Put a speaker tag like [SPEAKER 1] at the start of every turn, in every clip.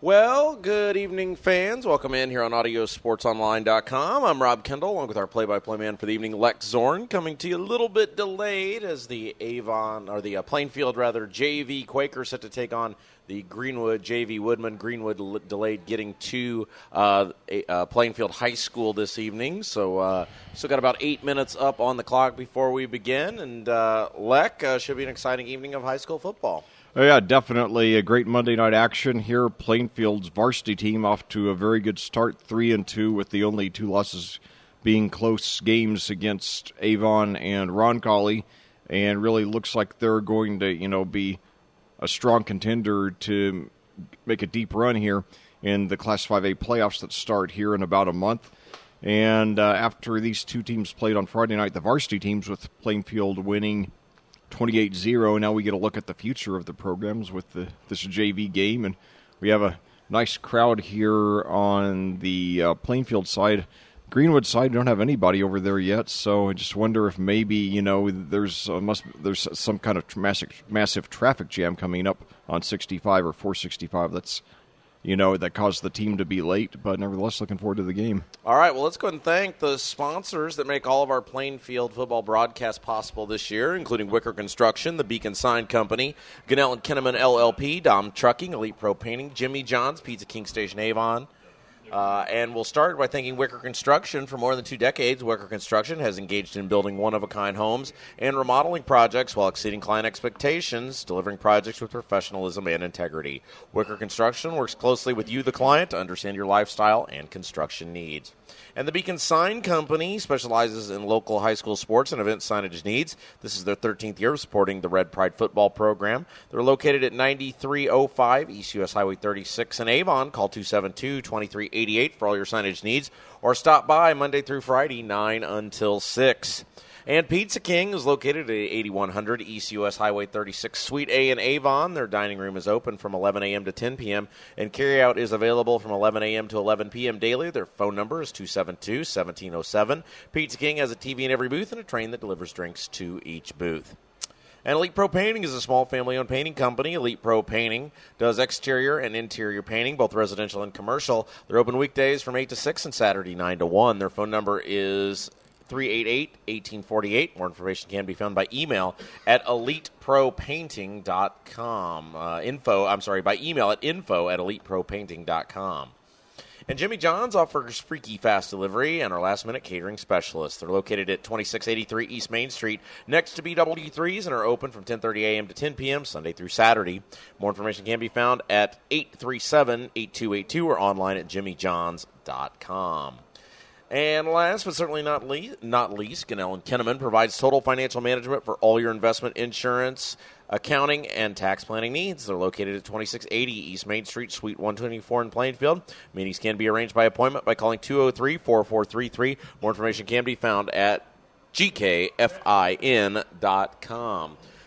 [SPEAKER 1] Well, good evening, fans. Welcome in here on AudioSportsOnline.com. I'm Rob Kendall, along with our play-by-play man for the evening, Lex Zorn, coming to you a little bit delayed as the Plainfield JV Quakers set to take on the Greenwood JV Woodman. Greenwood delayed getting to Plainfield High School this evening, so still got about 8 minutes up on the clock before we begin. And Lex, should be an exciting evening of high school football.
[SPEAKER 2] Oh, yeah, definitely a great Monday night action here. Plainfield's varsity team off to a very good start, 3-2, with the only two losses being close games against Avon and Roncalli, and really looks like they're going to, be a strong contender to make a deep run here in the Class 5A playoffs that start here in about a month. And after these two teams played on Friday night, the varsity teams with Plainfield winning 28-0. Now we get a look at the future of the programs with this JV game, and we have a nice crowd here on the Plainfield side. Greenwood side, we don't have anybody over there yet, so I just wonder if maybe there's some kind of massive traffic jam coming up on 65 or 465. That's that caused the team to be late, but nevertheless, looking forward to the game.
[SPEAKER 1] All right, well, let's go ahead and thank the sponsors that make all of our Plainfield football broadcasts possible this year, including Wicker Construction, the Beacon Sign Company, Gunnell and Kinnaman LLP, Dom Trucking, Elite Pro Painting, Jimmy John's, Pizza King Station Avon. And we'll start by thanking Wicker Construction. For more than 2 decades, Wicker Construction has engaged in building one-of-a-kind homes and remodeling projects while exceeding client expectations, delivering projects with professionalism and integrity. Wicker Construction works closely with you, the client, to understand your lifestyle and construction needs. And the Beacon Sign Company specializes in local high school sports and event signage needs. This is their 13th year of supporting the Red Pride football program. They're located at 9305 East US Highway 36 in Avon. Call 272-2388 for all your signage needs, or stop by Monday through Friday, 9 until 6. And Pizza King is located at 8100 East US Highway 36, Suite A in Avon. Their dining room is open from 11 a.m. to 10 p.m., and carryout is available from 11 a.m. to 11 p.m. daily. Their phone number is 272-1707. Pizza King has a TV in every booth and a train that delivers drinks to each booth. And Elite Pro Painting is a small family-owned painting company. Elite Pro Painting does exterior and interior painting, both residential and commercial. They're open weekdays from 8 to 6 and Saturday 9 to 1. Their phone number is 388-1848. More information can be found by email at elitepropainting.com. By email at info@elitepropainting.com. And Jimmy John's offers freaky fast delivery and our last-minute catering specialists. They're located at 2683 East Main Street next to BW3s and are open from 10:30 a.m. to 10 p.m. Sunday through Saturday. More information can be found at 837-8282 or online at jimmyjohns.com. And last but certainly not least, Gunnell and Kinnaman provides total financial management for all your investment, insurance, accounting, and tax planning needs. They're located at 2680 East Main Street, Suite 124 in Plainfield. Meetings can be arranged by appointment by calling 203-4433. More information can be found at gkfin.com.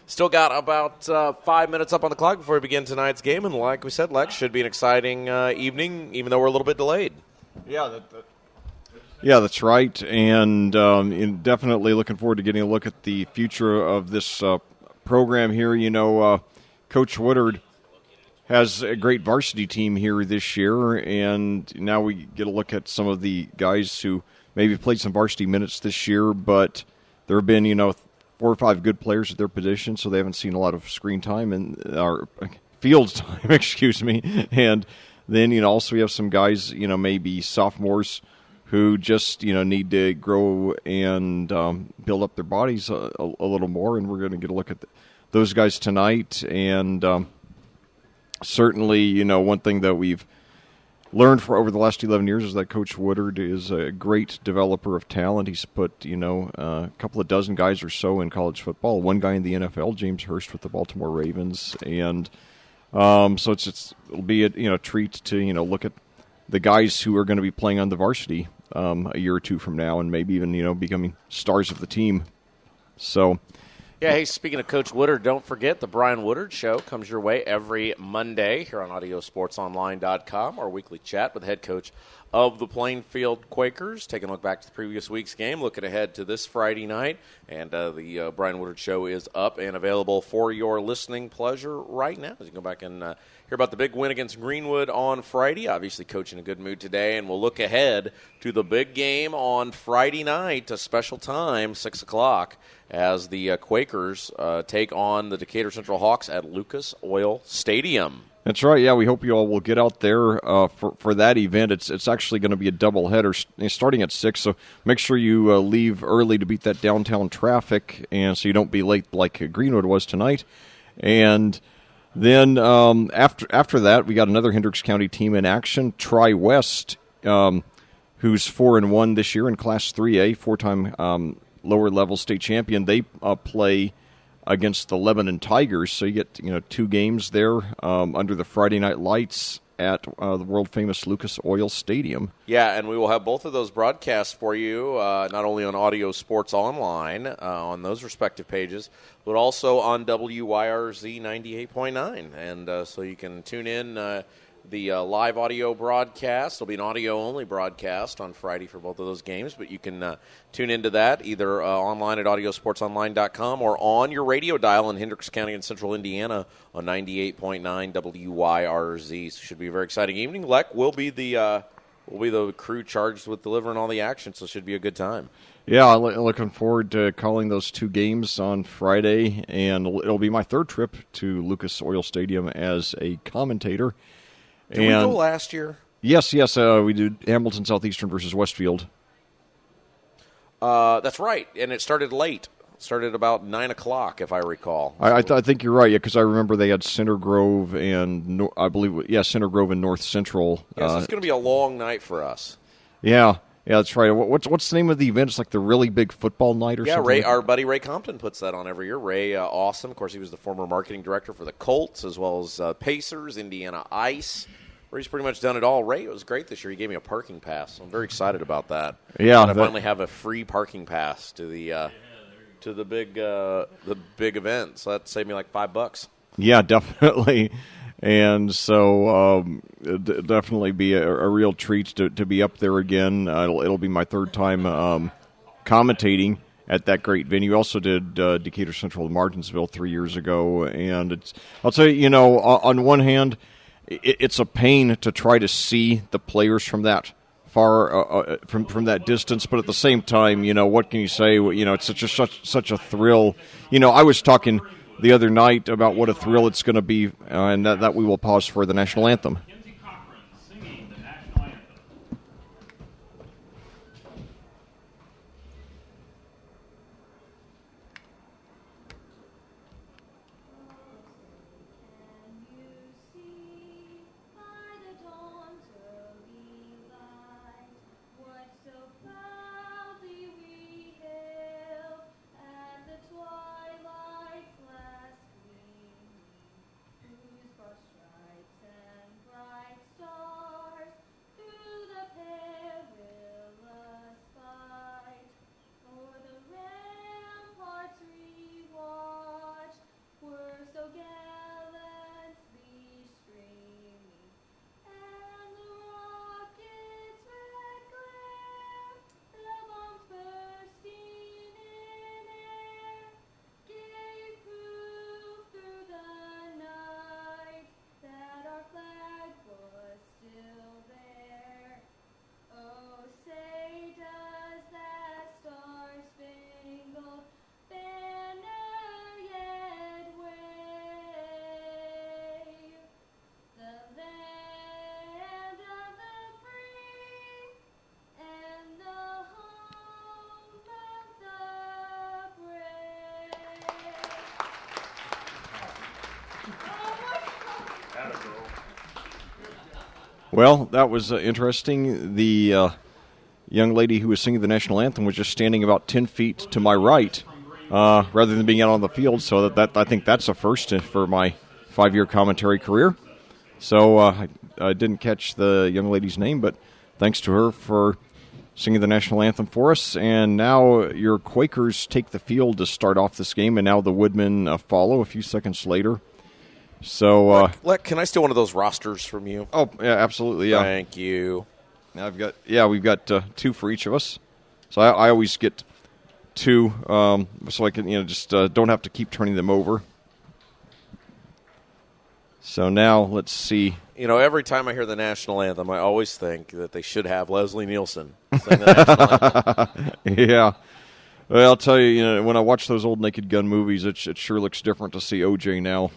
[SPEAKER 1] Still got about 5 minutes up on the clock before we begin tonight's game. And like we said, Lex, should be an exciting evening, even though we're a little bit delayed.
[SPEAKER 2] Yeah, that's right, and definitely looking forward to getting a look at the future of this program here. Coach Woodard has a great varsity team here this year, and now we get a look at some of the guys who maybe played some varsity minutes this year, but there have been, 4 or 5 good players at their position, so they haven't seen a lot of screen time or field time, excuse me. And then, also we have some guys, maybe sophomores who just, need to grow and build up their bodies a little more, and we're going to get a look at those guys tonight. And certainly, one thing that we've learned for over the last 11 years is that Coach Woodard is a great developer of talent. He's put, a couple of dozen guys or so in college football, one guy in the NFL, James Hurst with the Baltimore Ravens, and so it'll be a treat to, look at the guys who are going to be playing on the varsity a year or two from now, and maybe even, becoming stars of the team. So,
[SPEAKER 1] Yeah, hey, speaking of Coach Woodard, don't forget the Brian Woodard Show comes your way every Monday here on AudioSportsOnline.com, our weekly chat with the head coach of the Plainfield Quakers, taking a look back to the previous week's game, looking ahead to this Friday night, and the Brian Woodard Show is up and available for your listening pleasure right now. You can go back and hear about the big win against Greenwood on Friday. Obviously, coach in a good mood today, and we'll look ahead to the big game on Friday night, a special time, 6 o'clock, as the Quakers take on the Decatur Central Hawks at Lucas Oil Stadium.
[SPEAKER 2] That's right. Yeah, we hope you all will get out there for that event. It's actually going to be a doubleheader starting at 6, so make sure you leave early to beat that downtown traffic, and so you don't be late like Greenwood was tonight. And then after that, we got another Hendricks County team in action, Tri-West, who's 4-1 this year in Class 3A, four-time lower-level state champion. They play against the Lebanon Tigers, so you get 2 games there under the Friday night lights at the world-famous Lucas Oil Stadium.
[SPEAKER 1] Yeah, and we will have both of those broadcasts for you, not only on Audio Sports Online, on those respective pages, but also on WYRZ 98.9. And so you can tune in the live audio broadcast. It'll be an audio-only broadcast on Friday for both of those games, but you can tune into that either online at AudioSportsOnline.com or on your radio dial in Hendricks County and Central Indiana on 98.9 WYRZ. So it should be a very exciting evening. Leck will be the crew charged with delivering all the action, so it should be a good time.
[SPEAKER 2] Yeah, looking forward to calling those 2 games on Friday, and it'll be my 3rd trip to Lucas Oil Stadium as a commentator.
[SPEAKER 1] Did we go last year?
[SPEAKER 2] Yes. We did Hamilton Southeastern versus Westfield.
[SPEAKER 1] That's right, and it started late. It started about 9 o'clock, if I recall.
[SPEAKER 2] I think you're right, because I remember they had Center Grove and Center Grove and North Central.
[SPEAKER 1] Yes, it's going to be a long night for us.
[SPEAKER 2] Yeah, that's right. What's the name of the event? It's like the really big football night or something?
[SPEAKER 1] Yeah, our buddy Ray Compton puts that on every year. Ray, awesome. Of course, he was the former marketing director for the Colts, as well as Pacers, Indiana Ice. Ray's pretty much done it all. Ray, it was great this year. He gave me a parking pass. I'm very excited about that.
[SPEAKER 2] Yeah,
[SPEAKER 1] and I finally have a free parking pass to the big event. So that saved me like $5.
[SPEAKER 2] Yeah, definitely. And so definitely be a real treat to be up there again. It'll be my 3rd time commentating at that great venue. Also did Decatur Central and Martinsville 3 years ago. And I'll tell you, on one hand, it's a pain to try to see the players from that far, from that distance. But at the same time, what can you say? It's such a thrill. I was talking the other night about what a thrill it's going to be, and that we will pause for the national anthem. Well, that was interesting. The young lady who was singing the national anthem was just standing about 10 feet to my right, rather than being out on the field. So that I think that's a first for my 5-year commentary career. So I didn't catch the young lady's name, but thanks to her for singing the national anthem for us. And now your Quakers take the field to start off this game, and now the Woodmen follow a few seconds later. So,
[SPEAKER 1] can I steal one of those rosters from you?
[SPEAKER 2] Oh, yeah, absolutely, yeah.
[SPEAKER 1] Thank you.
[SPEAKER 2] Now we've got 2 for each of us. So I always get 2, so I can just don't have to keep turning them over. So now let's see.
[SPEAKER 1] Every time I hear the national anthem, I always think that they should have Leslie Nielsen sing the national anthem.
[SPEAKER 2] Yeah. Well, I'll tell you, when I watch those old Naked Gun movies, it sure looks different to see OJ now.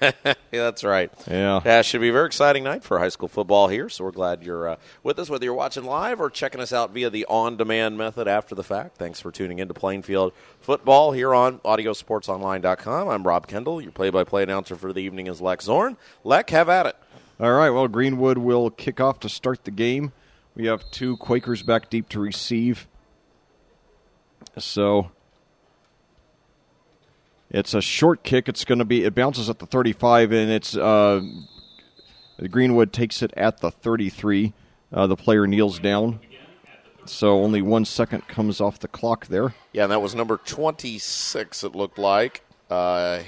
[SPEAKER 1] Yeah, that's right.
[SPEAKER 2] Yeah.
[SPEAKER 1] It should be a very exciting night for high school football here, so we're glad you're with us, whether you're watching live or checking us out via the on-demand method after the fact. Thanks for tuning in to Plainfield Football here on AudioSportsOnline.com. I'm Rob Kendall. Your play-by-play announcer for the evening is Lex Zorn. Lex, have at it.
[SPEAKER 2] All right, well, Greenwood will kick off to start the game. We have 2 Quakers back deep to receive. So it's a short kick. It bounces at the 35, and it's Greenwood takes it at the 33. The player kneels down. So only 1 second comes off the clock there.
[SPEAKER 1] Yeah, and that was number 26, it looked like. Gage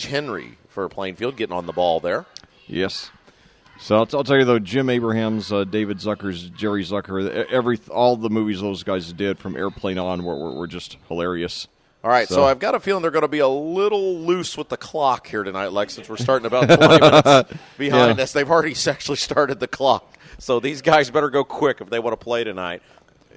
[SPEAKER 1] Henry for Plainfield getting on the ball there.
[SPEAKER 2] Yes. So I'll tell you, though, Jim Abrahams, David Zucker's, Jerry Zucker, all the movies those guys did from Airplane on were just hilarious.
[SPEAKER 1] All right, so I've got a feeling they're going to be a little loose with the clock here tonight, Lex, since we're starting about 20 minutes behind us. They've already actually started the clock. So these guys better go quick if they want to play tonight.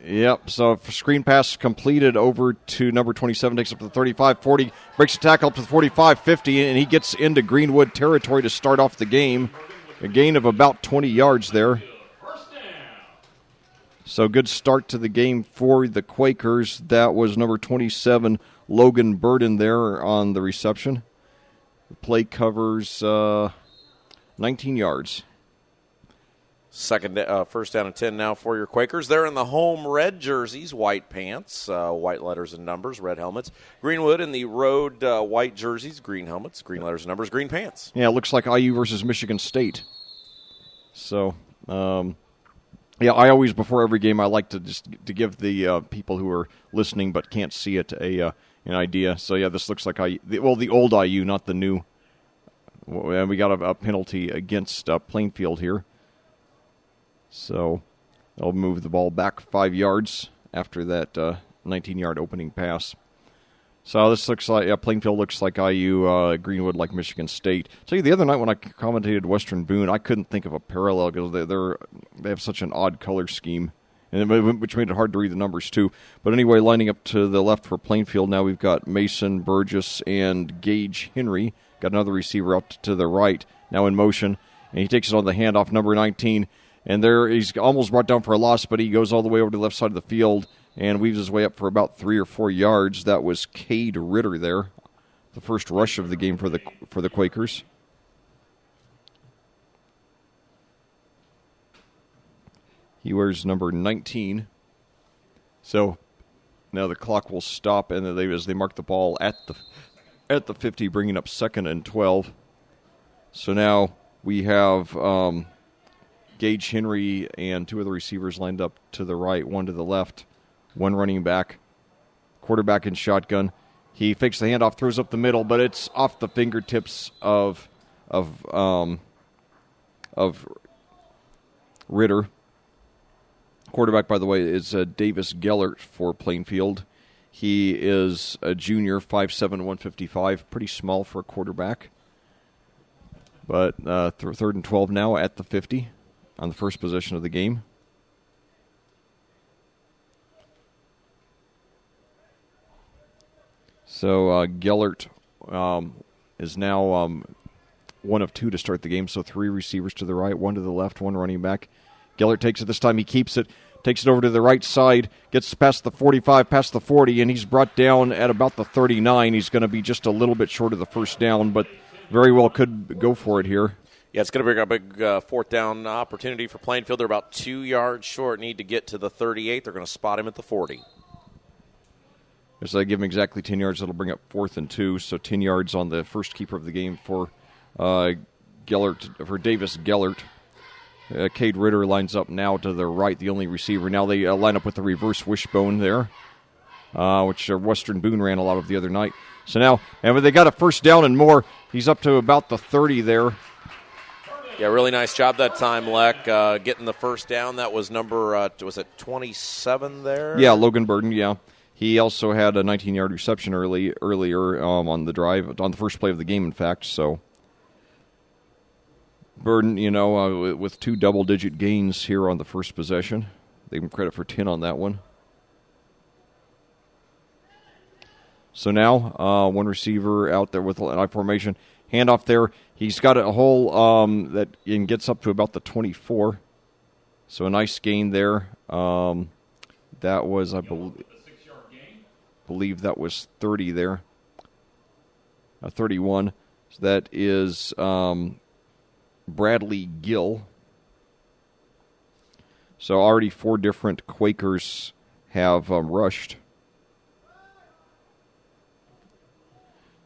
[SPEAKER 2] Yep, so screen pass completed over to number 27, takes up to the 35, 40, breaks the tackle up to the 45, 50, and he gets into Greenwood territory to start off the game. A gain of about 20 yards there. So good start to the game for the Quakers. That was number 27, Logan Burden there on the reception. The play covers 19 yards.
[SPEAKER 1] First down and 10 now for your Quakers. They're in the home red jerseys, white pants, white letters and numbers, red helmets. Greenwood in the road white jerseys, green helmets, green letters and numbers, green pants.
[SPEAKER 2] Yeah, it looks like IU versus Michigan State. So, yeah, I always, before every game, I like to give the people who are listening but can't see it an idea. So, yeah, this looks like the old IU, not the new. And we got a penalty against Plainfield here. So they'll move the ball back 5 yards after that 19-yard opening pass. So this looks like Plainfield looks like IU, Greenwood like Michigan State. So the other night when I commentated Western Boone, I couldn't think of a parallel because they have such an odd color scheme, which made it hard to read the numbers too. But anyway, lining up to the left for Plainfield now, we've got Mason Burgess and Gage Henry. Got another receiver out to the right now in motion, and he takes it on the handoff, number 19. And there, he's almost brought down for a loss, but he goes all the way over to the left side of the field and weaves his way up for about 3 or 4 yards. That was Cade Ritter there, the first rush of the game for the Quakers. He wears number 19. So now the clock will stop, and as they mark the ball at the 50, bringing up 2nd and 12. So now we have Gage Henry and 2 other receivers lined up to the right, 1 to the left, 1 running back, quarterback in shotgun. He fakes the handoff, throws up the middle, but it's off the fingertips of Ritter. Quarterback, by the way, is Davis Gellert for Plainfield. He is a junior, 5'7", 155, pretty small for a quarterback. But 3rd and 12 now at the 50. On the first possession of the game. So Gellert is now 1 of 2 to start the game, so 3 receivers to the right, 1 to the left, 1 running back. Gellert takes it this time. He keeps it, takes it over to the right side, gets past the 45, past the 40, and he's brought down at about the 39. He's going to be just a little bit short of the first down, but very well could go for it here.
[SPEAKER 1] Yeah, it's going to be a big 4th down opportunity for Plainfield. They're about 2 yards short, need to get to the 38. They're going to spot him at the 40.
[SPEAKER 2] So they give him exactly 10 yards. That'll bring up 4th and 2, so 10 yards on the first keeper of the game for Davis Gellert. Cade Ritter lines up now to the right, the only receiver. Now they line up with the reverse wishbone there, which Western Boone ran a lot of the other night. So now, and they got a first down and more. He's up to about the 30 there.
[SPEAKER 1] Yeah, really nice job that time, Leck, getting the first down. That was number, was it 27 there?
[SPEAKER 2] Yeah, Logan Burden, yeah. He also had a 19-yard reception earlier on the drive, on the first play of the game, in fact. So Burden, with 2 double-digit gains here on the first possession. They give him credit for 10 on that one. So now, one receiver out there with an I formation. Handoff there. He's got a hole that gets up to about the 24. So a nice gain there. That was, I believe that was 30 there. 31. So that is Bradley Gill. So already 4 different Quakers have rushed.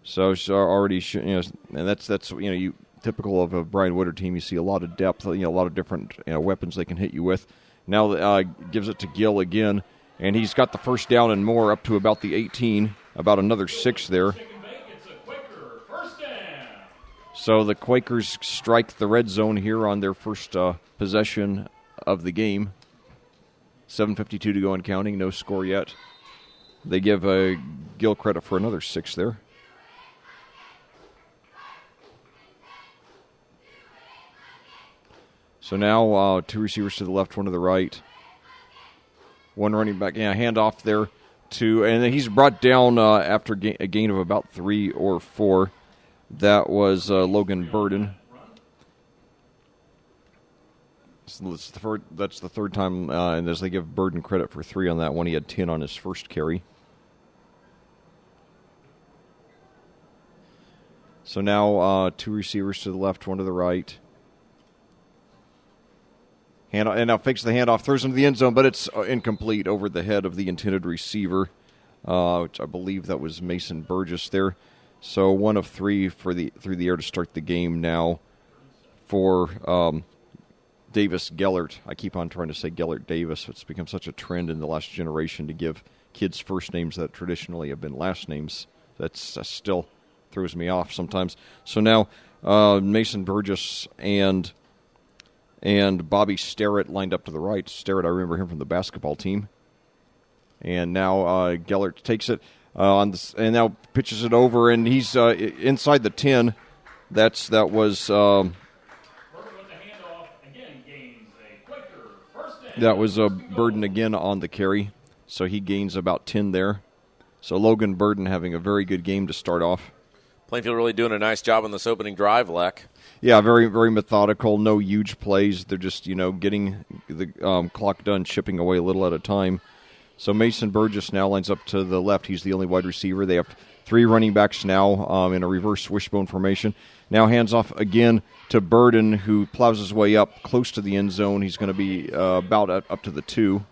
[SPEAKER 2] So already, and that's typical of a Brian Woodard team. You see a lot of depth, a lot of different weapons they can hit you with. Now gives it to Gill again, and he's got the first down and more up to about the 18, about another 6 there. So the Quakers strike the red zone here on their first possession of the game. 7:52 to go and counting, no score yet. They give Gill credit for another 6 there. So now 2 receivers to the left, 1 to the right. 1 running back, handoff there and then he's brought down after a gain of about 3 or 4. That was Logan Burden. So that's the third time, and as they give Burden credit for 3 on that one, he had 10 on his first carry. So now 2 receivers to the left, 1 to the right. And now fakes the handoff, throws into the end zone, but it's incomplete over the head of the intended receiver, which I believe that was Mason Burgess there. So 1 of 3 through the air to start the game now for Davis Gellert. I keep on trying to say Gellert Davis. It's become such a trend in the last generation to give kids first names that traditionally have been last names. That still throws me off sometimes. So now Mason Burgess and Bobby Sterrett lined up to the right. Sterrett, I remember him from the basketball team. And now Gellert takes it and now pitches it over, and he's inside the 10. That was Burden again on the carry, so he gains about 10 there. So Logan Burden having a very good game to start off.
[SPEAKER 1] Plainfield really doing a nice job on this opening drive, Leck.
[SPEAKER 2] Yeah, very, very methodical. No huge plays. They're just, getting the clock done, chipping away a little at a time. So Mason Burgess now lines up to the left. He's the only wide receiver. They have 3 running backs now in a reverse wishbone formation. Now hands off again to Burden, who plows his way up close to the end zone. He's going to be about up to the 2.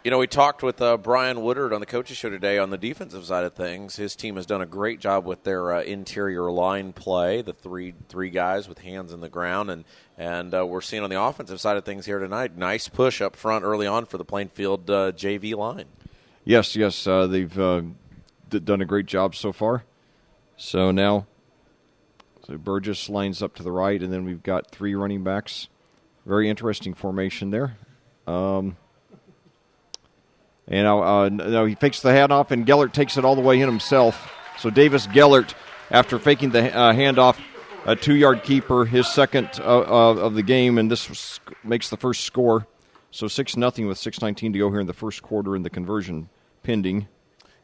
[SPEAKER 1] We talked with Brian Woodard on the coaches show today on the defensive side of things. His team has done a great job with their interior line play, the three guys with hands in the ground, and we're seeing on the offensive side of things here tonight, nice push up front early on for the Plainfield JV line.
[SPEAKER 2] Yes, they've done a great job so far. So now Burgess lines up to the right, and then we've got 3 running backs. Very interesting formation there. And now he fakes the handoff, and Gellert takes it all the way in himself. So Davis Gellert, after faking the handoff, a 2-yard keeper, his second of the game, and this makes the first score. So 6-0 with 6:19 to go here in the first quarter, and the conversion pending.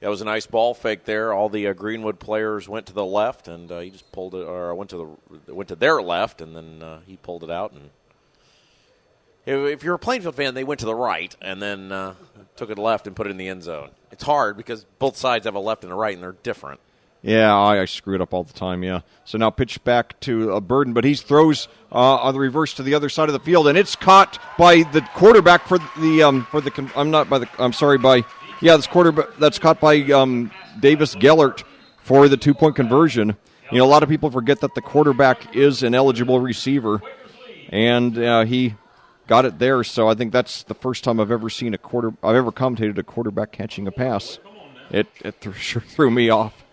[SPEAKER 1] Yeah, it was a nice ball fake there. All the Greenwood players went to the left, and he just pulled it, or went to their left, and then he pulled it out. And if you're a Plainfield fan, they went to the right and then took it left and put it in the end zone. It's hard because both sides have a left and a right, and they're different.
[SPEAKER 2] Yeah, I screw it up all the time, yeah. So now pitch back to Burden, but he throws on the reverse to the other side of the field, and it's caught by the quarterback this quarterback that's caught by Davis Gellert for the 2-point conversion. A lot of people forget that the quarterback is an eligible receiver. and he got it there. So I think that's the first time I've ever commentated a quarterback catching a pass. It sure threw me off.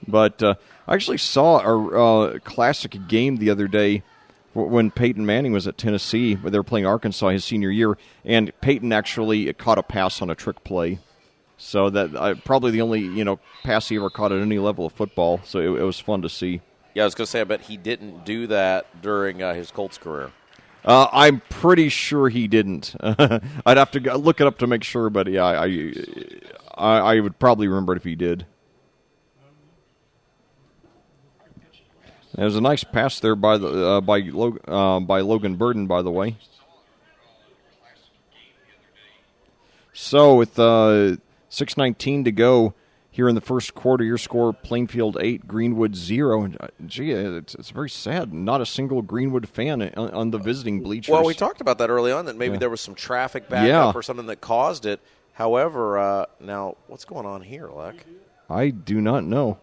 [SPEAKER 2] But I actually saw a classic game the other day when Peyton Manning was at Tennessee, where they were playing Arkansas his senior year, and Peyton actually caught a pass on a trick play. So that probably the only pass he ever caught at any level of football. So it was fun to see.
[SPEAKER 1] Yeah, I was going to say, I bet he didn't do that during his Colts career.
[SPEAKER 2] I'm pretty sure he didn't. I'd have to look it up to make sure, but yeah, I would probably remember it if he did. There's a nice pass there by Logan Burden, by the way. So with 6:19 to go here in the first quarter, your score: Plainfield 8, Greenwood 0. And, gee, it's very sad. Not a single Greenwood fan on the visiting bleachers.
[SPEAKER 1] Well, we talked about that early on, that maybe there was some traffic backup or something that caused it. However, now what's going on here, Leck?
[SPEAKER 2] I do not know.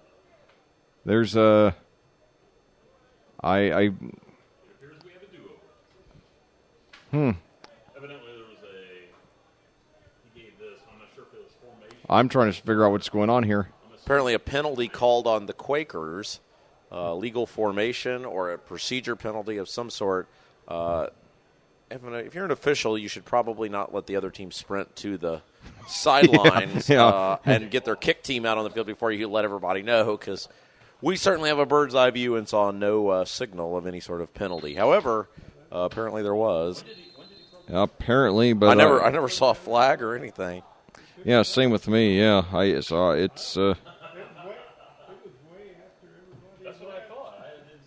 [SPEAKER 2] There's a. It appears we have a do-over.
[SPEAKER 3] Evidently there was he gave this, I'm not sure if it was formation.
[SPEAKER 2] I'm trying to figure out what's going on here.
[SPEAKER 1] Apparently a penalty called on the Quakers, legal formation or a procedure penalty of some sort. If you're an official, you should probably not let the other team sprint to the sidelines and get their kick team out on the field before you let everybody know, because we certainly have a bird's eye view and saw no signal of any sort of penalty. However, apparently there was.
[SPEAKER 2] Apparently, but
[SPEAKER 1] I never saw a flag or anything.
[SPEAKER 2] Yeah, same with me. Yeah, I saw it's.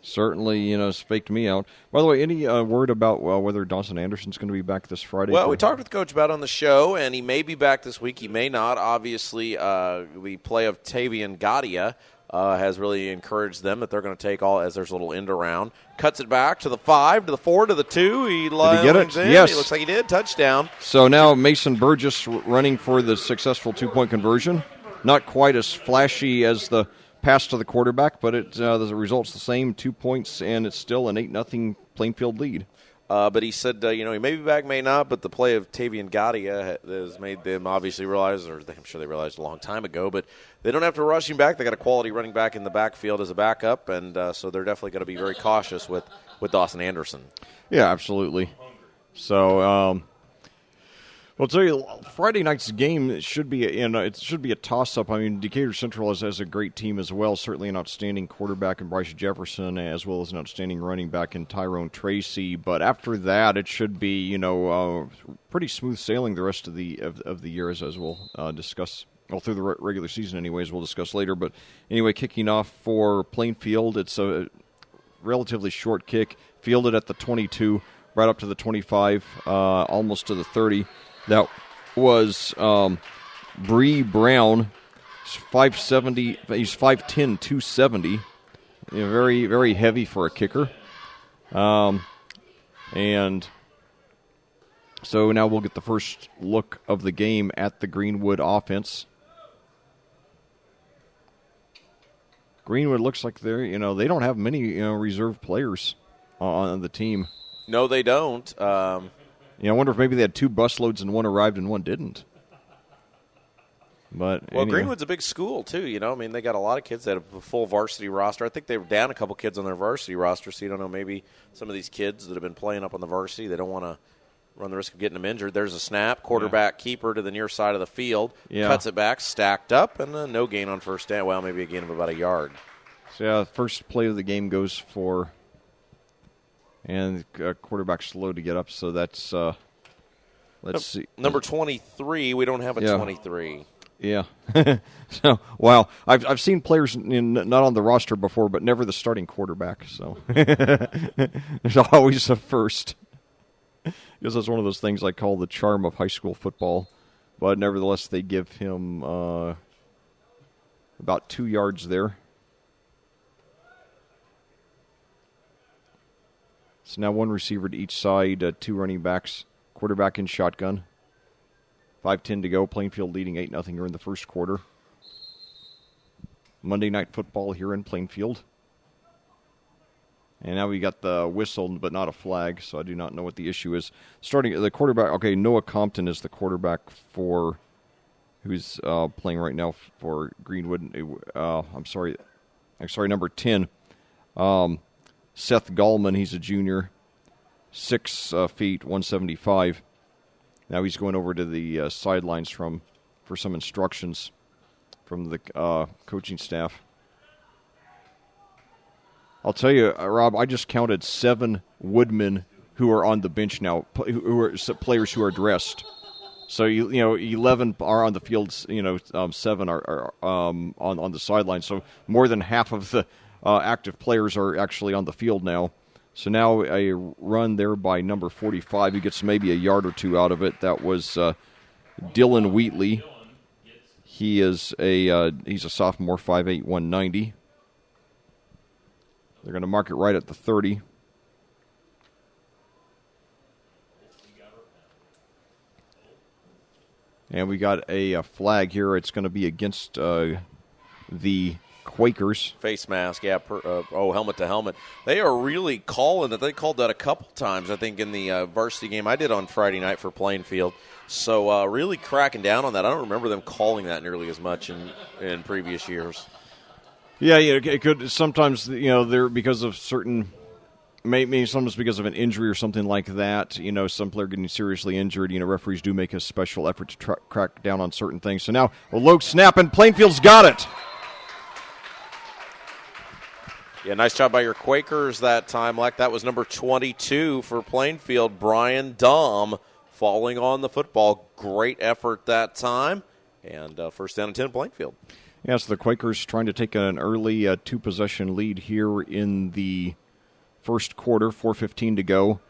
[SPEAKER 2] Certainly, it's faked me out. By the way, any word about whether Dawson Anderson's going to be back this Friday?
[SPEAKER 1] Well, we talked with Coach about it on the show, and he may be back this week. He may not. Obviously, the play of Tavian Gadia has really encouraged them that they're going to take all, as there's a little end around. Cuts it back to the 5, to the 4, to the 2.
[SPEAKER 2] Did he get it? Yes.
[SPEAKER 1] He looks like he did. Touchdown.
[SPEAKER 2] So now Mason Burgess running for the successful two-point conversion. Not quite as flashy as the pass to the quarterback, but the result's the same, 2 points, and it's still an 8-0 Plainfield lead.
[SPEAKER 1] But he said, he may be back, may not, but the play of Tavian Gadia has made them obviously realize, or I'm sure they realized a long time ago, but they don't have to rush him back. They got a quality running back in the backfield as a backup, and so they're definitely going to be very cautious with Dawson Anderson.
[SPEAKER 2] Yeah, absolutely. So, I'll tell you, Friday night's game should be a toss-up. I mean, Decatur Central has a great team as well. Certainly an outstanding quarterback in Bryce Jefferson, as well as an outstanding running back in Tyrone Tracy. But after that, it should be pretty smooth sailing the rest of the year, as we'll discuss. Well, through the regular season, anyways, we'll discuss later. But anyway, kicking off for Plainfield, it's a relatively short kick, fielded at the 22, right up to the 25, almost to the 30. That was Bree Brown. He's 5'70". He's 5'10", 270. Very, very heavy for a kicker. And so now we'll get the first look of the game at the Greenwood offense. Greenwood looks like they don't have many reserve players on the team.
[SPEAKER 1] No, they don't.
[SPEAKER 2] I wonder if maybe they had 2 busloads and one arrived and one didn't. But anyway.
[SPEAKER 1] Greenwood's a big school too. They got a lot of kids that have a full varsity roster. I think they were down a couple kids on their varsity roster, so you don't know, maybe some of these kids that have been playing up on the varsity, they don't want to run the risk of getting them injured. There's a snap, quarterback keeper to the near side of the field, cuts it back, stacked up, and no gain on first down. Well, maybe a gain of about a yard.
[SPEAKER 2] So first play of the game goes for, and quarterback slow to get up. So that's let's see,
[SPEAKER 1] number 23. We don't have a 23.
[SPEAKER 2] Yeah. So wow, I've seen players not on the roster before, but never the starting quarterback. So there's always a first. Because that's one of those things I call the charm of high school football. But nevertheless, they give him about 2 yards there. So now one receiver to each side, 2 running backs, quarterback in shotgun. 5:10 to go. Plainfield leading 8-0 here in the first quarter. Monday Night Football here in Plainfield. And now we got the whistle, but not a flag, so I do not know what the issue is. Starting the quarterback, okay, Noah Compton is the quarterback for who's playing right now for Greenwood. I'm sorry, number 10. Seth Gallman, he's a junior, 6 feet, 175. Now he's going over to the sidelines for some instructions from the coaching staff. I'll tell you, Rob, I just counted 7 Woodmen who are on the bench now, who are players who are dressed. So, 11 are on the field, 7 are on the sideline. So more than half of the active players are actually on the field now. So now a run there by number 45. He gets maybe a yard or two out of it. That was Dylan Wheatley. He's a sophomore, 5'8", 190. They're going to mark it right at the 30. And we got a flag here. It's going to be against the Quakers.
[SPEAKER 1] Face mask, yeah. Helmet to helmet. They are really calling that. They called that a couple times, I think, in the varsity game I did on Friday night for Plainfield. So really cracking down on that. I don't remember them calling that nearly as much in previous years.
[SPEAKER 2] Yeah, it could sometimes, they're because of certain, maybe sometimes because of an injury or something like that. Some player getting seriously injured. Referees do make a special effort to crack down on certain things. So now a low snap, and Plainfield's got it.
[SPEAKER 1] Yeah, nice job by your Quakers that time, Leck. That was number 22 for Plainfield, Brian Dom, falling on the football. Great effort that time, and first down and 10 Plainfield.
[SPEAKER 2] Yes, the Quakers trying to take an early 2-possession lead here in the first quarter, 4:15 to go.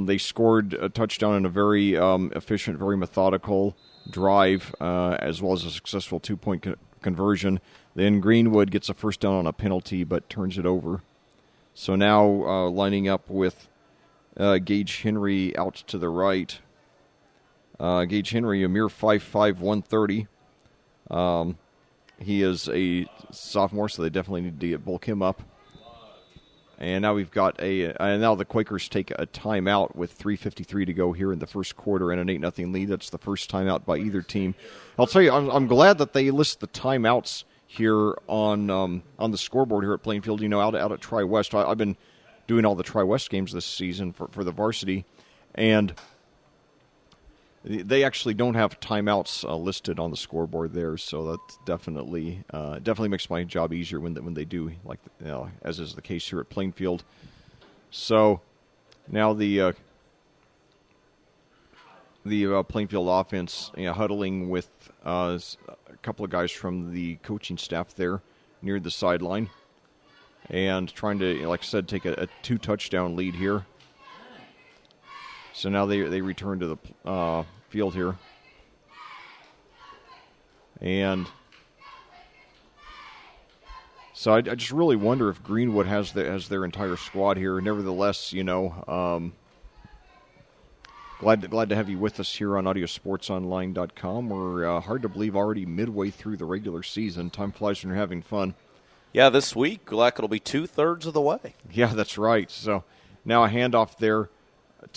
[SPEAKER 2] They scored a touchdown in a very efficient, very methodical drive, as well as a successful 2-point conversion. Then Greenwood gets a first down on a penalty, but turns it over. So now lining up with Gage Henry out to the right. Gage Henry, a mere 5'5", 130. He is a sophomore, so they definitely need to bulk him up. And now we've got and now the Quakers take a timeout with 3:53 to go here in the first quarter and an 8-0 lead. That's the first timeout by either team. I'll tell you, I'm glad that they list the timeouts here on the scoreboard here at Plainfield. Out at Tri-West. I've been doing all the Tri-West games this season for the varsity, and they actually don't have timeouts listed on the scoreboard there, so that definitely makes my job easier when they do, like as is the case here at Plainfield. So now the Plainfield offense huddling with a couple of guys from the coaching staff there near the sideline, and trying to, like I said, take a 2-touchdown lead here. So now they return to the field here. And so I just really wonder if Greenwood has their entire squad here. Nevertheless, glad to have you with us here on audiosportsonline.com. We're hard to believe already midway through the regular season. Time flies when you're having fun.
[SPEAKER 1] Yeah, this week, it'll be 2/3 of the way.
[SPEAKER 2] Yeah, that's right. So now a handoff there.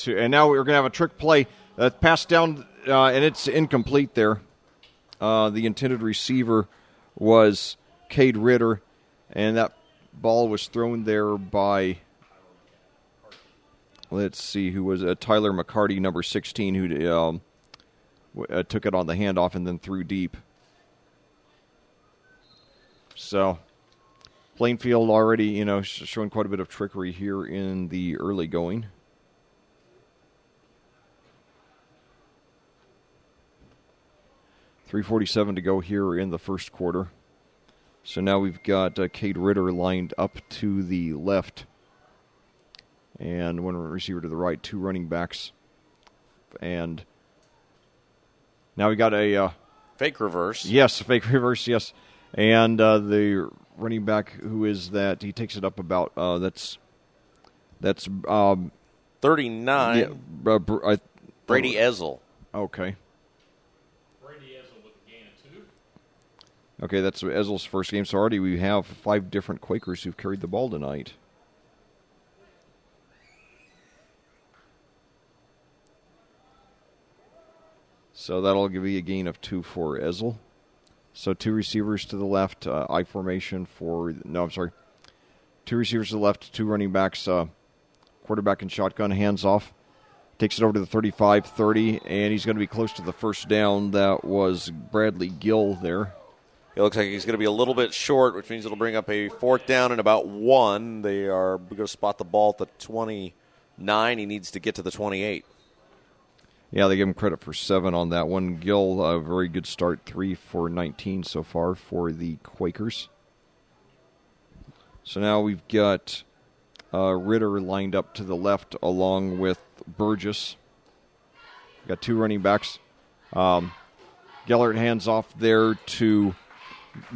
[SPEAKER 2] And now we're going to have a trick play. Pass down, and it's incomplete there. The intended receiver was Cade Ritter, and that ball was thrown there by, let's see, who was Tyler McCarty, number 16, who took it on the handoff and then threw deep. So Plainfield already, showing quite a bit of trickery here in the early going. .347 to go here in the first quarter. So now we've got Cade Ritter lined up to the left, and one receiver to the right, 2 running backs. And now we got a
[SPEAKER 1] fake reverse.
[SPEAKER 2] Yes, fake reverse, yes. And the running back, who is that? He takes it up about, that's
[SPEAKER 1] 39.
[SPEAKER 2] Yeah,
[SPEAKER 1] Brady Ezel.
[SPEAKER 2] Okay. Okay, that's Ezel's first game. So already we have 5 different Quakers who've carried the ball tonight. So that'll give you a gain of 2 for Ezel. So 2 receivers to the left, I formation for, no, I'm sorry. 2 receivers to the left, 2 running backs, quarterback and shotgun, hands off. Takes it over to the 35-30, and he's going to be close to the first down. That was Bradley Gill there.
[SPEAKER 1] It looks like he's going to be a little bit short, which means it'll bring up a 4th down and about 1. They are going to spot the ball at the 29. He needs to get to the 28.
[SPEAKER 2] Yeah, they give him credit for 7 on that one. Gill, a very good start, 3 for 19 so far for the Quakers. So now we've got Ritter lined up to the left along with Burgess. We've got 2 running backs. Gellert hands off there to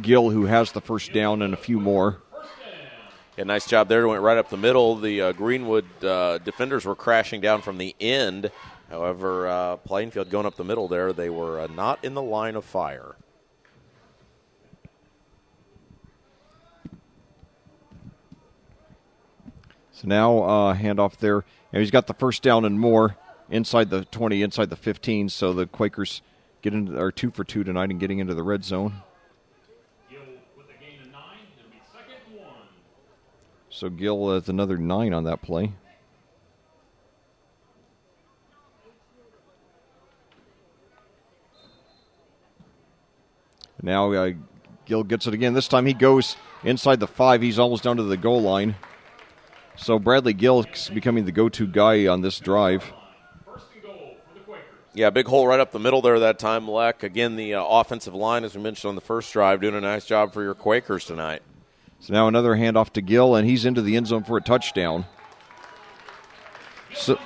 [SPEAKER 2] Gill, who has the first down and a few more.
[SPEAKER 1] Yeah, nice job there. Went right up the middle. The Greenwood defenders were crashing down from the end. However, Plainfield going up the middle there, they were not in the line of fire.
[SPEAKER 2] So now handoff there. And he's got the first down and more inside the 20, inside the 15. So the Quakers get into, are 2 for 2 tonight and getting into the red zone.
[SPEAKER 3] Gill with a gain of 9. It'll be 2nd and 1.
[SPEAKER 2] So Gill has another 9 on that play. Now Gill gets it again. This time he goes inside the 5. He's almost down to the goal line. So Bradley Gill is becoming the go-to guy on this drive.
[SPEAKER 3] First and goal for the Quakers.
[SPEAKER 1] Yeah, big hole right up the middle there that time, Leck. Again, the offensive line, as we mentioned on the first drive, doing a nice job for your Quakers tonight.
[SPEAKER 2] So now another handoff to Gill, and he's into the end zone for a touchdown. So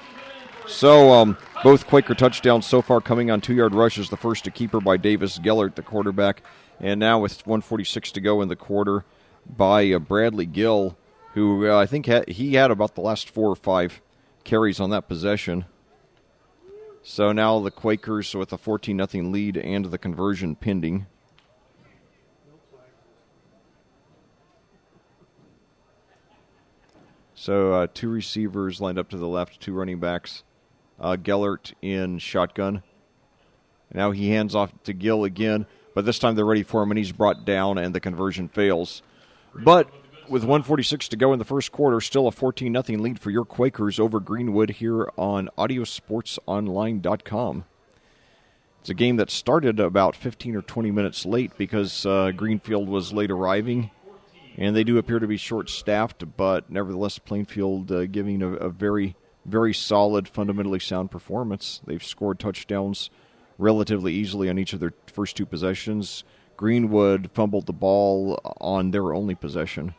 [SPEAKER 2] both Quaker touchdowns so far coming on 2-yard rushes. The first a keeper by Davis Gellert, the quarterback. And now with 1:46 to go in the quarter by Bradley Gill, who I think he had about the last 4 or 5 carries on that possession. So now the Quakers with a 14-0 lead and the conversion pending. So 2 receivers lined up to the left, 2 running backs. Gellert in shotgun. Now he hands off to Gill again, but this time they're ready for him, and he's brought down, and the conversion fails. But with 1:46 to go in the first quarter, still a 14-0 lead for your Quakers over Greenwood here on audiosportsonline.com. It's a game that started about 15 or 20 minutes late because Greenfield was late arriving, and they do appear to be short-staffed, but nevertheless Plainfield giving a very, very solid, fundamentally sound performance. They've scored touchdowns relatively easily on each of their first 2 possessions. Greenwood fumbled the ball on their only possession.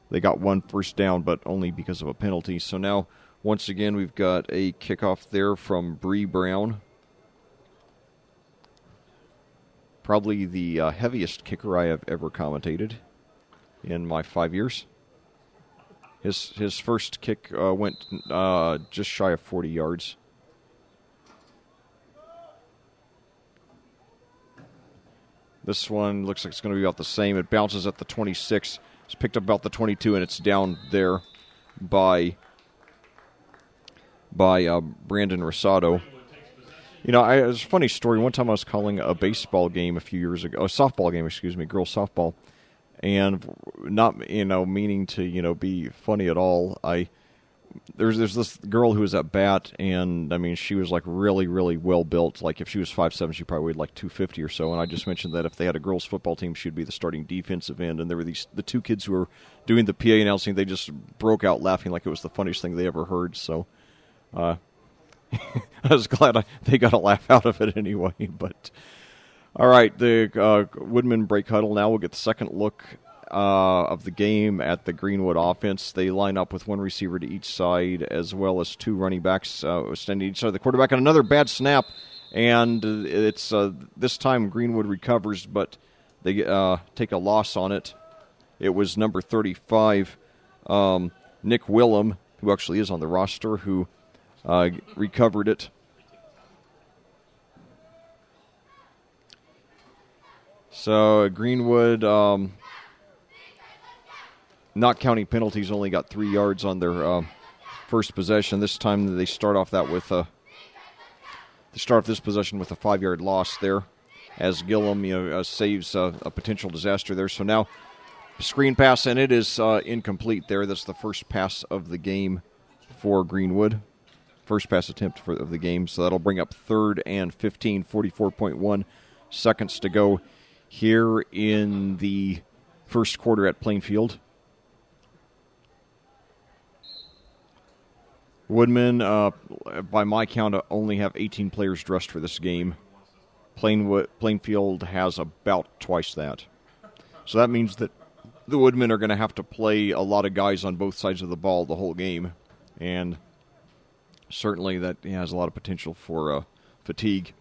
[SPEAKER 2] They got 1 first down, but only because of a penalty. So now, once again, we've got a kickoff there from Bree Brown. Probably the heaviest kicker I have ever commentated in my 5 years. His first kick went just shy of 40 yards. This one looks like it's going to be about the same. It bounces at the 26. It's picked up about the 22, and it's down there by Brandon Rosado. You know, it was a funny story. One time I was calling a baseball game a few years ago, a softball game, girls softball, and not, meaning to, be funny at all. There's this girl who was at bat, and, she was, really, really well-built. Like, if she was 5'7", she probably weighed, 250 or so. And I just mentioned that if they had a girls' football team, she'd be the starting defensive end. And there were the 2 kids who were doing the PA announcing. They just broke out laughing like it was the funniest thing they ever heard. So I was glad they got a laugh out of it anyway. But all right, the Woodman break huddle. Now we'll get the second look of the game at the Greenwood offense. They line up with 1 receiver to each side, as well as 2 running backs standing each side of the quarterback. And another bad snap, and it's this time Greenwood recovers, but they take a loss on it. It was number 35, Nick Willem, who actually is on the roster, who recovered it. So Greenwood, not counting penalties, only got 3 yards on their first possession. This time they start off that with to start off this possession with a 5-yard loss there, as Gillum saves a potential disaster there. So now screen pass, and it is incomplete there. That's the first pass of the game for Greenwood. First pass attempt of the game. So that'll bring up 3rd and 15, 44.1 seconds to go here in the first quarter at Plainfield. Woodmen, by my count, only have 18 players dressed for this game. Plainfield has about twice that. So that means that the Woodmen are going to have to play a lot of guys on both sides of the ball the whole game. And certainly that has a lot of potential for fatigue.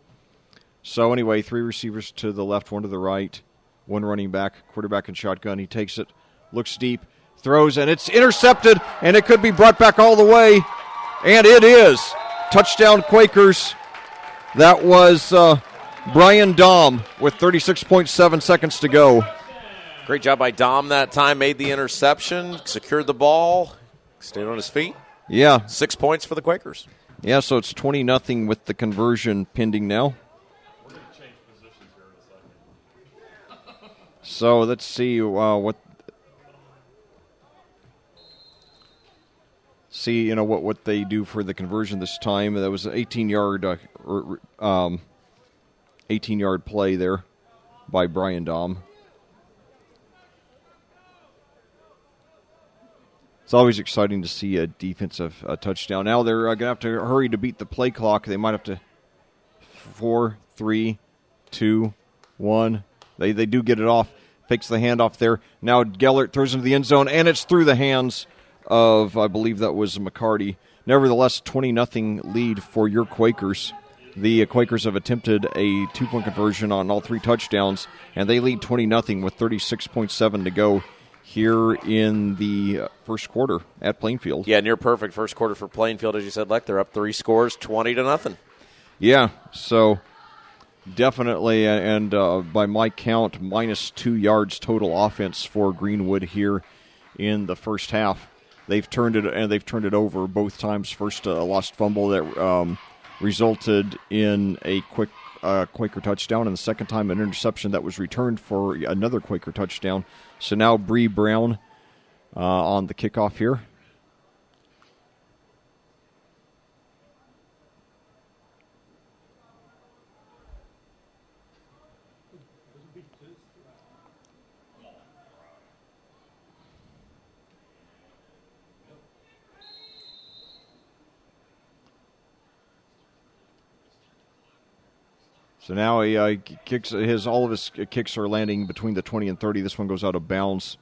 [SPEAKER 2] So anyway, 3 receivers to the left, 1 to the right, 1 running back, quarterback in shotgun. He takes it, looks deep, throws, and it's intercepted, and it could be brought back all the way. And it is. Touchdown Quakers. That was Brian Dahm with 36.7 seconds to go.
[SPEAKER 1] Great job by Dom that time. Made the interception, secured the ball, stayed on his feet.
[SPEAKER 2] Yeah.
[SPEAKER 1] 6 points for the Quakers.
[SPEAKER 2] Yeah, so it's 20-0 with the conversion pending now.
[SPEAKER 3] We're going to change positions here in a second.
[SPEAKER 2] So let's see what they do for the conversion this time. That was an 18-yard play there by Brian Dahm. It's always exciting to see a defensive touchdown. Now they're going to have to hurry to beat the play clock. They might have to 4, 3, 2, 1. They do get it off. Fakes the handoff there. Now Gellert throws into the end zone, and it's through the hands of, I believe that was McCarty. Nevertheless, 20-0 lead for your Quakers. The Quakers have attempted a 2-point conversion on all 3 touchdowns, and they lead 20-0 with 36.7 to go here in the first quarter at Plainfield.
[SPEAKER 1] Yeah, near perfect first quarter for Plainfield, as you said, Leck. They're up 3 scores, 20-0.
[SPEAKER 2] Yeah, so definitely, and by my count, minus 2 yards total offense for Greenwood here in the first half. They've turned it over both times. First, a lost fumble that resulted in a quick Quaker touchdown, and the second time an interception that was returned for another Quaker touchdown. So now Bree Brown on the kickoff here. So now he kicks all of his kicks are landing between the 20 and 30. This one goes out of bounds,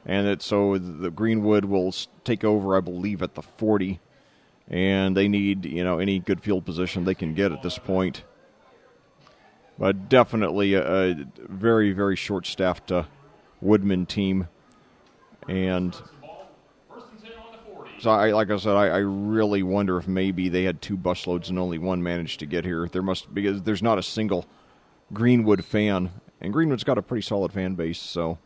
[SPEAKER 2] and so the Greenwood will take over, I believe, at the 40, and they need any good field position they can get at this point. But definitely a very, very short-staffed Woodman team, and so like I said, I really wonder if maybe they had 2 busloads and only one managed to get here. Because there's not a single Greenwood fan, and Greenwood's got a pretty solid fan base. So,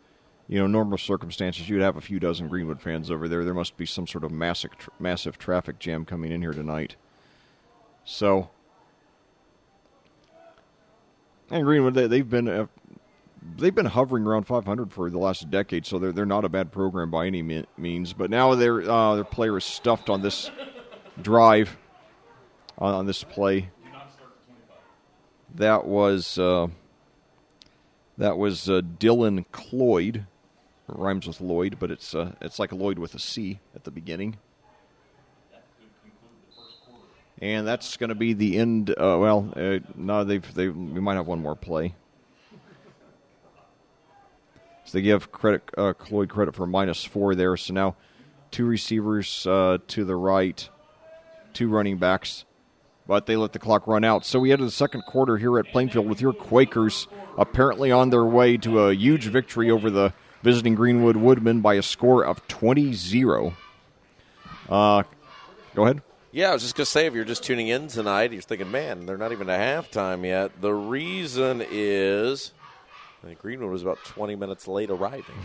[SPEAKER 2] normal circumstances, you'd have a few dozen Greenwood fans over there. There must be some sort of massive traffic jam coming in here tonight. So, and Greenwood, they've been hovering around 500 for the last decade, so they're not a bad program by any means. But now their player is stuffed on this drive, on this play. That was Dylan Cloyd. It rhymes with Lloyd, but it's like a Lloyd with a C at the beginning. And that's going to be the end. No, we might have one more play. So they give Cloyd credit for -4 there. So now 2 receivers to the right, 2 running backs, but they let the clock run out. So we enter the second quarter here at Plainfield with your Quakers apparently on their way to a huge victory over the visiting Greenwood Woodmen by a score of 20-0. Go ahead.
[SPEAKER 1] Yeah, I was just going to say, if you're just tuning in tonight, you're thinking, man, they're not even at halftime yet. The reason is Greenwood was about 20 minutes late arriving.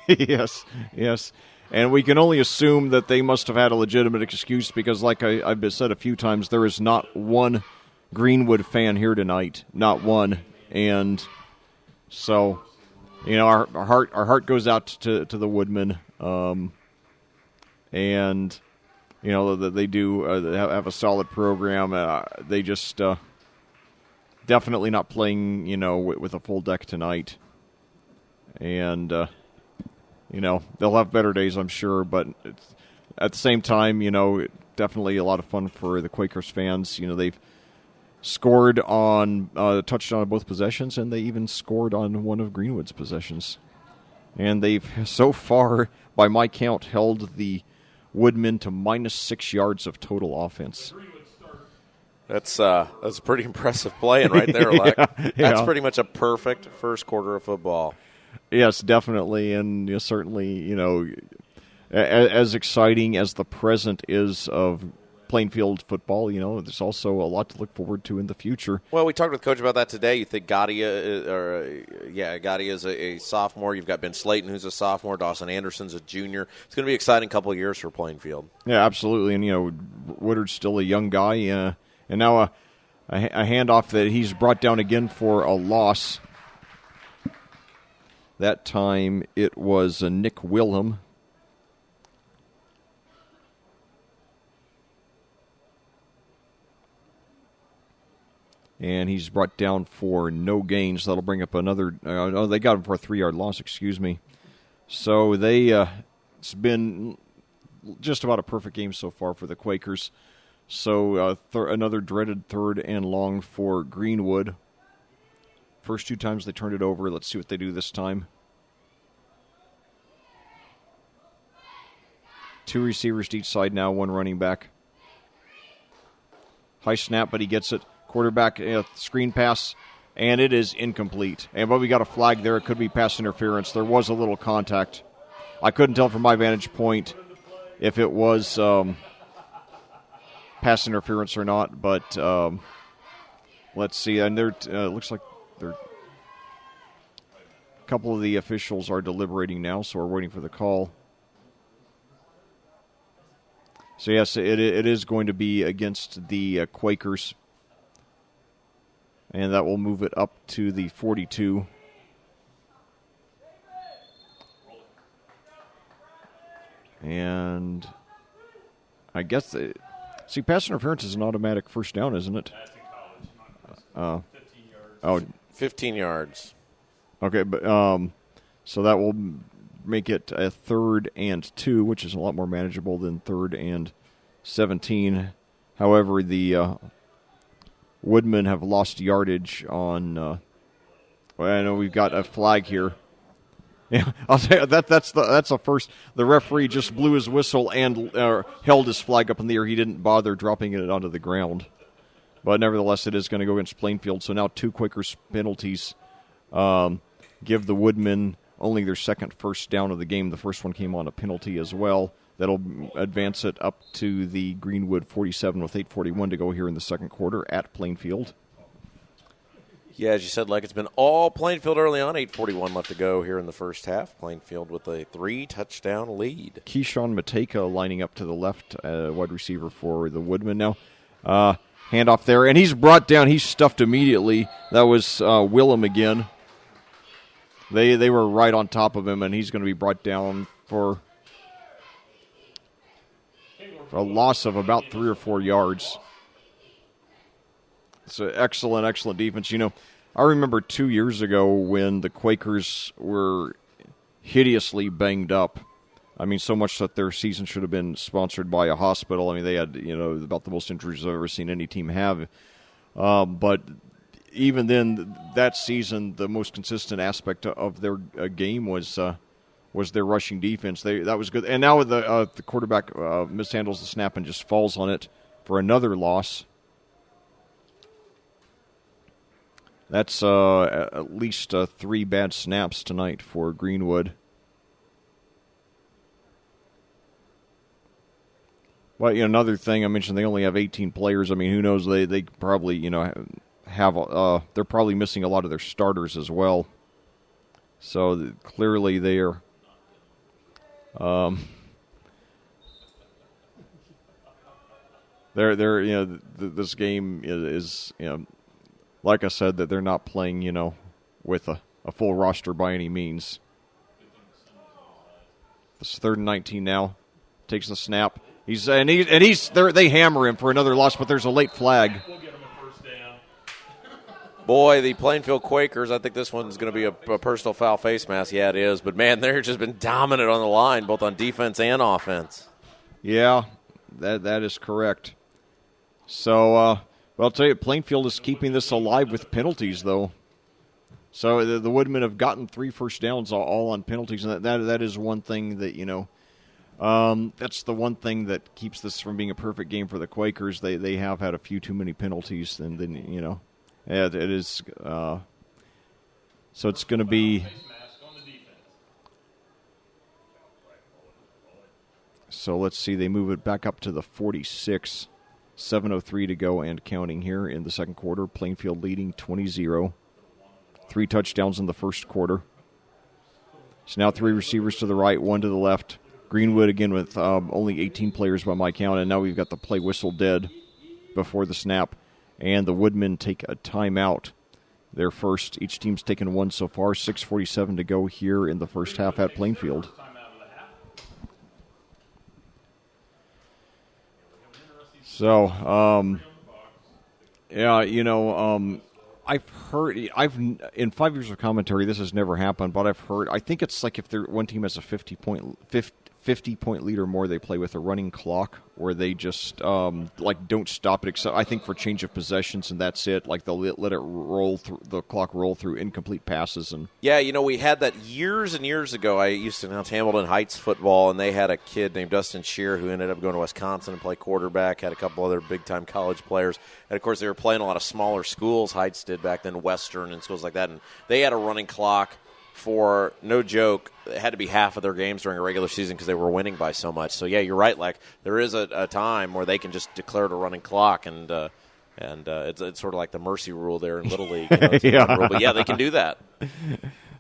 [SPEAKER 2] Yes. And we can only assume that they must have had a legitimate excuse because, like I've said a few times, there is not one Greenwood fan here tonight, not one. And so, our heart goes out to the Woodmen, and they do have a solid program. They just definitely not playing with a full deck tonight, and they'll have better days, I'm sure. But at the same time, definitely a lot of fun for the Quakers fans. They've scored on a touchdown on both possessions, and they even scored on one of Greenwood's possessions. And they've, so far, by my count, held the Woodmen to minus 6 yards of total offense.
[SPEAKER 1] That's pretty impressive playing right there, Alec. That's pretty much a perfect first quarter of football.
[SPEAKER 2] Yes, definitely, and certainly, as exciting as the present is of Plainfield football, there's also a lot to look forward to in the future.
[SPEAKER 1] Well, we talked with Coach about that today. You think Gaudia is a sophomore. You've got Ben Slayton, who's a sophomore. Dawson Anderson's a junior. It's going to be an exciting couple of years for Plainfield.
[SPEAKER 2] Yeah, absolutely. And, Woodard's still a young guy. And now a handoff that he's brought down again for a loss. That time it was Nick Wilhelm. And he's brought down for no gains. That'll bring up another. They got him for a 3-yard loss. Excuse me. So it's been just about a perfect game so far for the Quakers. So another dreaded 3rd and long for Greenwood. First 2 times they turned it over. Let's see what they do this time. 2 receivers to each side now. 1 running back. High snap, but he gets it. Quarterback screen pass, and it is incomplete. But we got a flag there. It could be pass interference. There was a little contact. I couldn't tell from my vantage point if it was pass interference or not. But let's see. And looks like a couple of the officials are deliberating now, so we're waiting for the call. So yes, it is going to be against the Quakers. And that will move it up to the 42. And I guess pass interference is an automatic first down, isn't it?
[SPEAKER 3] That's in college. 15 yards.
[SPEAKER 1] 15 yards.
[SPEAKER 2] Okay, but so that will make it a 3rd and 2, which is a lot more manageable than 3rd and 17. However, the Woodmen have lost yardage on. I know we've got a flag here. Yeah, I'll say that's the first. The referee just blew his whistle and held his flag up in the air. He didn't bother dropping it onto the ground. But nevertheless, it is going to go against Plainfield. So now 2 Quakers penalties give the Woodmen only their 2nd first down of the game. The first one came on a penalty as well. That'll advance it up to the Greenwood 47 with 8:41 to go here in the 2nd quarter at Plainfield.
[SPEAKER 1] Yeah, as you said, it's been all Plainfield early on. 8:41 left to go here in the first half. Plainfield with a 3-touchdown lead.
[SPEAKER 2] Keyshawn Mateka lining up to the left, wide receiver for the Woodmen now. Handoff there, and he's brought down. He's stuffed immediately. That was Willem again. They were right on top of him, and he's going to be brought down for a loss of about 3 or 4 yards. It's an excellent defense. I remember 2 years ago when the Quakers were hideously banged up. I mean, so much that their season should have been sponsored by a hospital. I mean, they had, about the most injuries I've ever seen any team have. But even then, that season, the most consistent aspect of their game was their rushing defense. That was good. And now the quarterback mishandles the snap and just falls on it for another loss. That's at least 3 bad snaps tonight for Greenwood. Well, another thing I mentioned, they only have 18 players. I mean, who knows? They probably have they're probably missing a lot of their starters as well. So clearly they are. they're this game is like I said, that they're not playing with a full roster by any means. This is 3rd and 19 now. Takes the snap. They hammer him for another loss, but there's a late flag.
[SPEAKER 3] We'll get him a first down.
[SPEAKER 1] Boy, the Plainfield Quakers, I think this one's going to be a personal foul face mask. Yeah, it is. But, man, they've just been dominant on the line, both on defense and offense.
[SPEAKER 2] Yeah, that is correct. So, I'll tell you, Plainfield is keeping this alive with penalties, though. So the Woodmen have gotten 3 first downs all on penalties, and that is one thing that, that's the one thing that keeps this from being a perfect game for the Quakers. They have had a few too many penalties, and then, it is. So it's going to be. So let's see, they move it back up to the 46. 7:03 to go and counting here in the second quarter. Plainfield leading 20-0. 3 touchdowns in the first quarter. So now 3 receivers to the right, 1 to the left. Greenwood again with only 18 players by my count, and now we've got the play whistle dead before the snap. And the Woodmen take a timeout. Their first. Each team's taken 1 so far. 6:47 to go here in the first half at Plainfield. So, I've heard, in 5 years of commentary, this has never happened, but I've heard, I think it's like if one team has a 50-point lead or more, they play with a running clock, where they just, don't stop it, except, I think, for change of possessions, and that's it. Like, they'll let it roll through, the clock roll through incomplete passes. And
[SPEAKER 1] yeah, we had that years and years ago. I used to announce Hamilton Heights football, and they had a kid named Dustin Shear who ended up going to Wisconsin and play quarterback, had a couple other big-time college players. And, of course, they were playing a lot of smaller schools. Heights did back then, Western and schools like that. And they had a running clock for, no joke, it had to be half of their games during a regular season because they were winning by so much. So, yeah, you're right. Like, there is a time where they can just declare it a running clock, and it's sort of like the mercy rule there in Little League.
[SPEAKER 2] Yeah.
[SPEAKER 1] Rule. But, yeah, they can do that.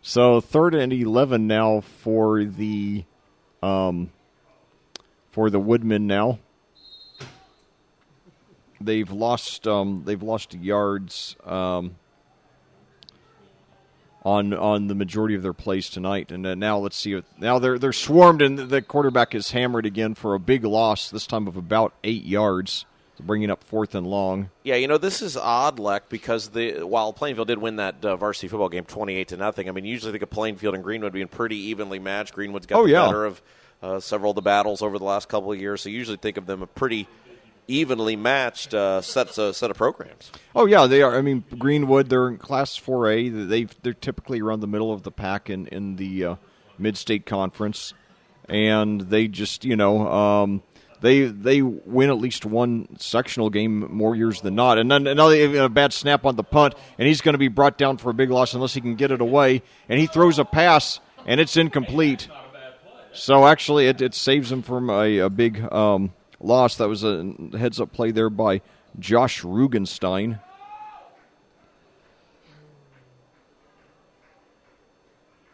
[SPEAKER 2] So 3rd and 11 now for the Woodmen now. They've lost yards on the majority of their plays tonight, and now let's see. Now they're swarmed, and the quarterback is hammered again for a big loss. This time of about 8 yards, bringing up 4th and long.
[SPEAKER 1] Yeah, this is odd, Leck, because while Plainfield did win that varsity football game 28-0, I mean, usually think of Plainfield and Greenwood being pretty evenly matched. Greenwood's got the better of several of the battles over the last couple of years, so you usually think of them a pretty evenly matched set of programs.
[SPEAKER 2] Oh, yeah, they are. I mean, Greenwood, they're in Class 4A. They're typically around the middle of the pack in the Mid-State Conference. And they just, they win at least one sectional game more years than not. And then now they have a bad snap on the punt, and he's going to be brought down for a big loss unless he can get it away. And he throws a pass, and it's incomplete. So, actually, it saves him from a big loss. That was a heads-up play there by Josh Rugenstein.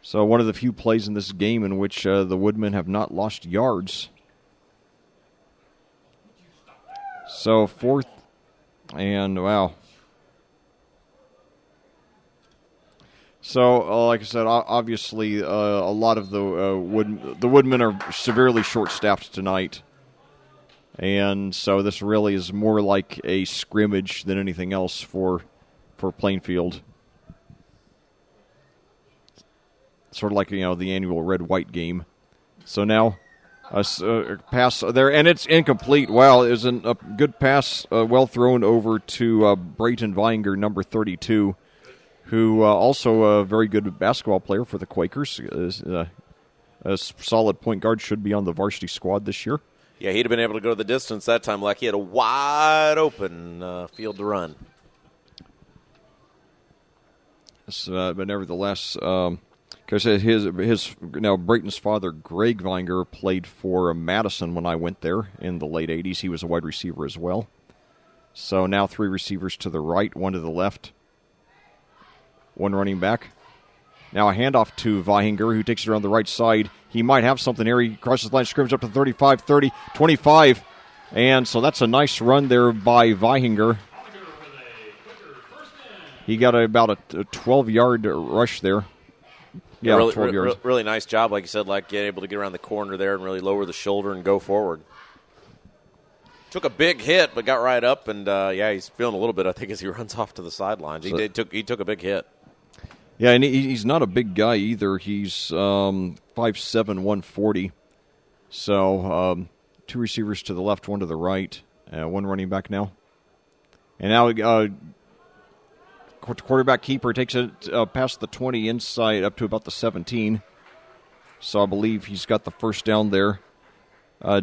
[SPEAKER 2] So one of the few plays in this game in which the Woodmen have not lost yards. So 4th and, wow. So, like I said, obviously a lot of the Woodmen are severely short-staffed tonight. And so this really is more like a scrimmage than anything else for Plainfield. Sort of like, the annual red-white game. So now a pass there, and it's incomplete. Wow, it was a good pass, well thrown over to Brayton Vinger, number 32, who also a very good basketball player for the Quakers. A solid point guard, should be on the varsity squad this year.
[SPEAKER 1] Yeah, he'd have been able to go to the distance that time. Like, he had a wide open field to run.
[SPEAKER 2] But nevertheless, because now Brayton's father, Greg Vinger, played for Madison when I went there in the late 80s. He was a wide receiver as well. So now 3 receivers to the right, 1 to the left, 1 running back. Now a handoff to Vihinger, who takes it around the right side. He might have something here. He crosses the line of scrimmage up to 35, 30, 25. And so that's a nice run there by Vihinger. He got about a 12-yard rush there. Yeah,
[SPEAKER 1] really,
[SPEAKER 2] 12 yards.
[SPEAKER 1] Really nice job, like you said, like getting able to get around the corner there and really lower the shoulder and go forward. Took a big hit, but got right up, and he's feeling a little bit, I think, as he runs off to the sidelines. He took a big hit.
[SPEAKER 2] Yeah, and he's not a big guy either. He's 5'7", 140. So 2 receivers to the left, 1 to the right, 1 running back now. And now quarterback keeper takes it past the 20 inside up to about the 17. So I believe he's got the first down there.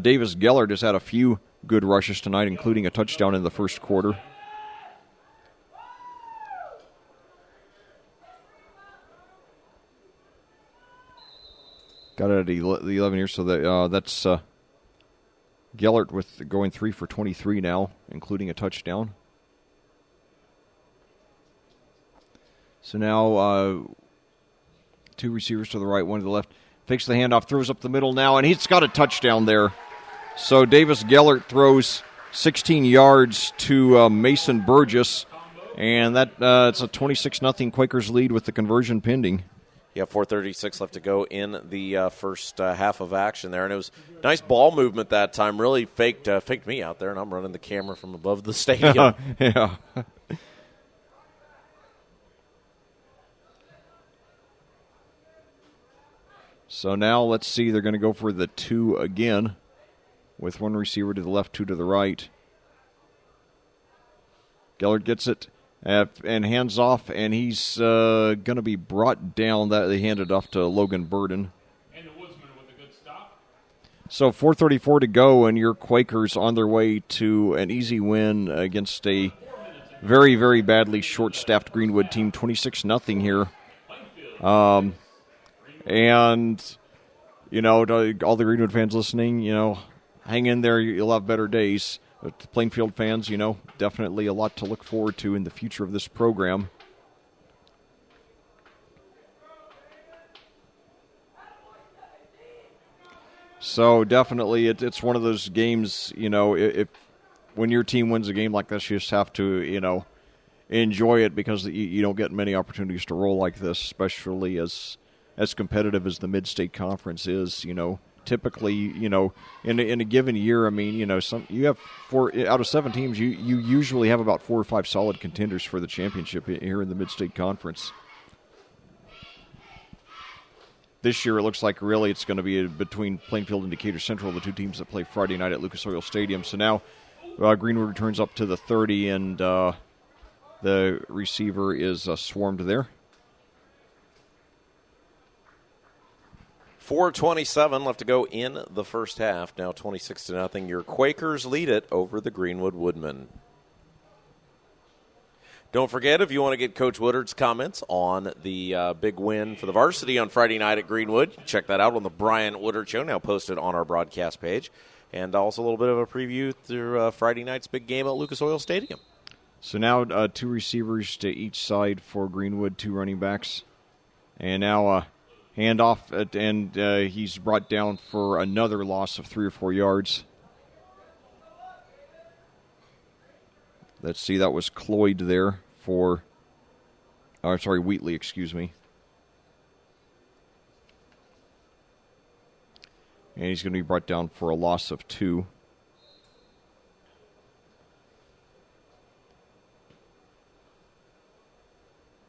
[SPEAKER 2] Davis Gellert has had a few good rushes tonight, including a touchdown in the first quarter. Got it at the 11 here, so that's Gellert with going 3 for 23 now, including a touchdown. So now 2 receivers to the right, 1 to the left. Fakes the handoff, throws up the middle now, and he's got a touchdown there. So Davis Gellert throws 16 yards to Mason Burgess, and it's a 26-0 Quakers lead with the conversion pending.
[SPEAKER 1] Yeah, 4:36 left to go in the first half of action there, and it was nice ball movement that time. Really faked me out there, and I'm running the camera from above the stadium.
[SPEAKER 2] Yeah. So now let's see, they're going to go for the 2 again with 1 receiver to the left, 2 to the right. Gellert gets it and hands off, and he's going to be brought down. They hand it off to Logan Burden.
[SPEAKER 3] And the Woodsman with a good stop.
[SPEAKER 2] So 4:34 to go, and your Quakers on their way to an easy win against a very, very badly short-staffed Greenwood team, 26-0 here. And, to all the Greenwood fans listening, hang in there. You'll have better days. But the Plainfield fans, definitely a lot to look forward to in the future of this program. So definitely it's one of those games, if when your team wins a game like this, you just have to, enjoy it because you don't get many opportunities to roll like this, especially as competitive as the Mid-State Conference is, Typically, in a given year, you have 4 out of 7 teams. You usually have about 4 or 5 solid contenders for the championship here in the Mid-State Conference. This year, it looks like really it's going to be between Plainfield and Decatur Central, the 2 teams that play Friday night at Lucas Oil Stadium. So now Greenwood returns up to the 30, and the receiver is swarmed there.
[SPEAKER 1] 4:27 left to go in the first half. Now 26-0. Your Quakers lead it over the Greenwood Woodmen. Don't forget, if you want to get Coach Woodard's comments on the big win for the varsity on Friday night at Greenwood, check that out on the Brian Woodard Show, now posted on our broadcast page. And also a little bit of a preview through Friday night's big game at Lucas Oil Stadium.
[SPEAKER 2] So now 2 receivers to each side for Greenwood, 2 running backs. And now handoff, and he's brought down for another loss of 3 or 4 yards. Let's see, that was Cloyd there for, Wheatley, excuse me. And he's going to be brought down for a loss of 2.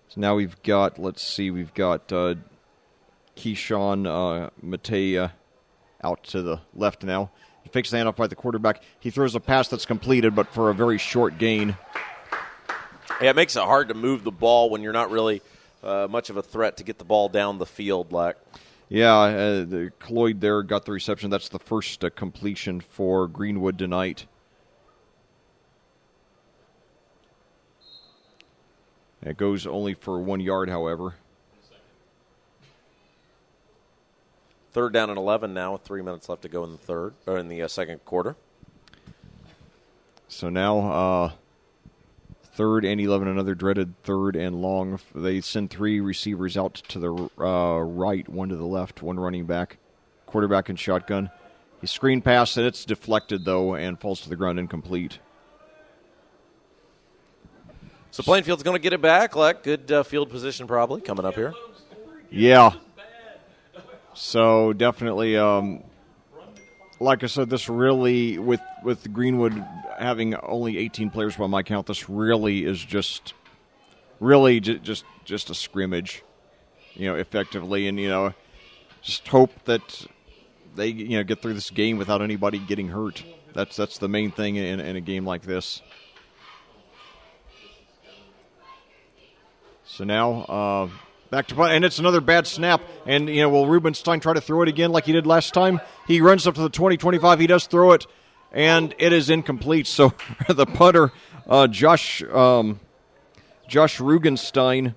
[SPEAKER 2] So now we've got, Keyshawn Matea out to the left now. He fakes the handoff by the quarterback. He throws a pass that's completed, but for a very short gain.
[SPEAKER 1] Yeah, it makes it hard to move the ball when you're not really much of a threat to get the ball down the field.
[SPEAKER 2] Yeah, Cloyd there got the reception. That's the first completion for Greenwood tonight. It goes only for 1 yard, however.
[SPEAKER 1] 3rd down and 11 now, with 3 minutes left to go in the second quarter.
[SPEAKER 2] So now 3rd and 11, another dreaded 3rd and long. They send 3 receivers out to the right, 1 to the left, 1 running back. Quarterback in shotgun. He screen pass, and it's deflected, though, and falls to the ground incomplete.
[SPEAKER 1] So Plainfield's going to get it back. Like, good field position probably coming up here.
[SPEAKER 2] Yeah. So definitely, like I said, this really, with Greenwood having only 18 players by my count, this really is just a scrimmage, effectively, and just hope that they get through this game without anybody getting hurt. That's the main thing in a game like this. So now back to punt, and it's another bad snap. And will Rubenstein try to throw it again like he did last time? He runs up to the 20-25. He does throw it, and it is incomplete. So the punter, Josh Rugenstein,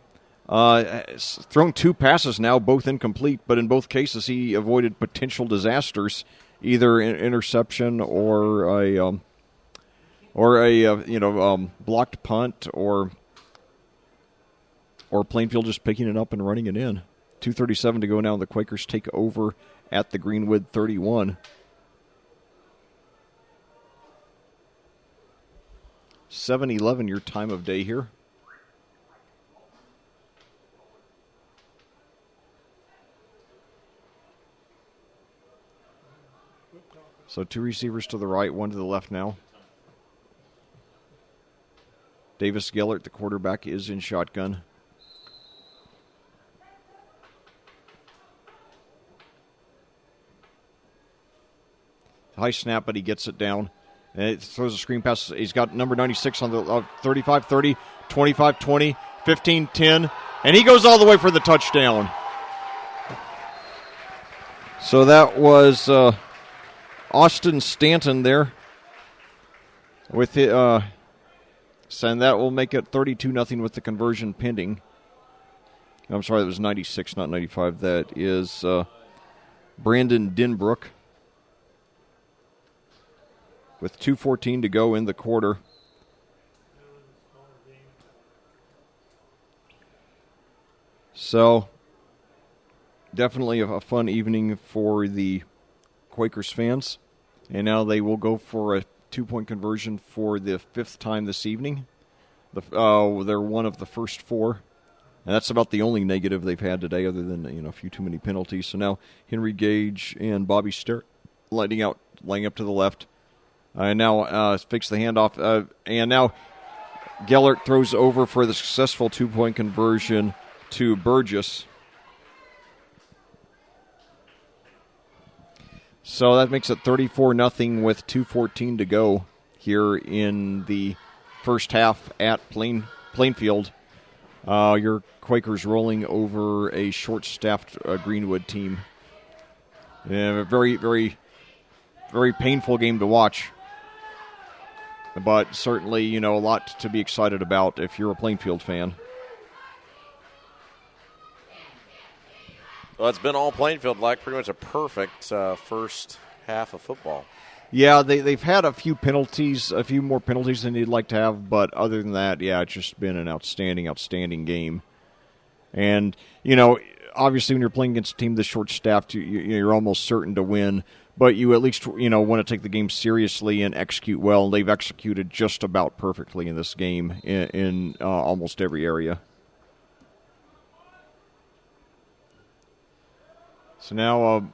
[SPEAKER 2] has thrown 2 passes now, both incomplete. But in both cases, he avoided potential disasters, either an interception or a blocked punt or Plainfield just picking it up and running it in. 2:37 to go now, and the Quakers take over at the Greenwood 31. 7:11 your time of day here. So 2 receivers to the right, 1 to the left now. Davis Gellert, the quarterback, is in shotgun. High snap, but he gets it down. And it throws a screen pass. He's got number 96 on the 35-30, 25-20, 15-10, and he goes all the way for the touchdown. So that was Austin Stanton there with it. And that will make it 32-0 with the conversion pending. I'm sorry, that was 96, not 95. That is Brandon Denbrook. With 2:14 to go in the quarter. So, definitely a fun evening for the Quakers fans. And now they will go for a 2-point conversion for the 5th time this evening. They're one of the first 4. And that's about the only negative they've had today, other than a few too many penalties. So now Henry Gage and Bobby Sterrett laying up to the left. And now fakes the handoff. And now Gellert throws over for the successful 2-point conversion to Burgess. So that makes it 34-0 with 2:14 to go here in the first half at Plainfield. Your Quakers rolling over a short-staffed Greenwood team. A very, very, very painful game to watch. But certainly, a lot to be excited about if you're a Plainfield fan.
[SPEAKER 1] Well, it's been all Plainfield, like pretty much a perfect first half of football.
[SPEAKER 2] Yeah, they've had a few more penalties than you'd like to have, but other than that, yeah, it's just been an outstanding game. And, obviously when you're playing against a team this short-staffed, you're almost certain to win. But you at least, want to take the game seriously and execute well. And they've executed just about perfectly in this game in almost every area. So now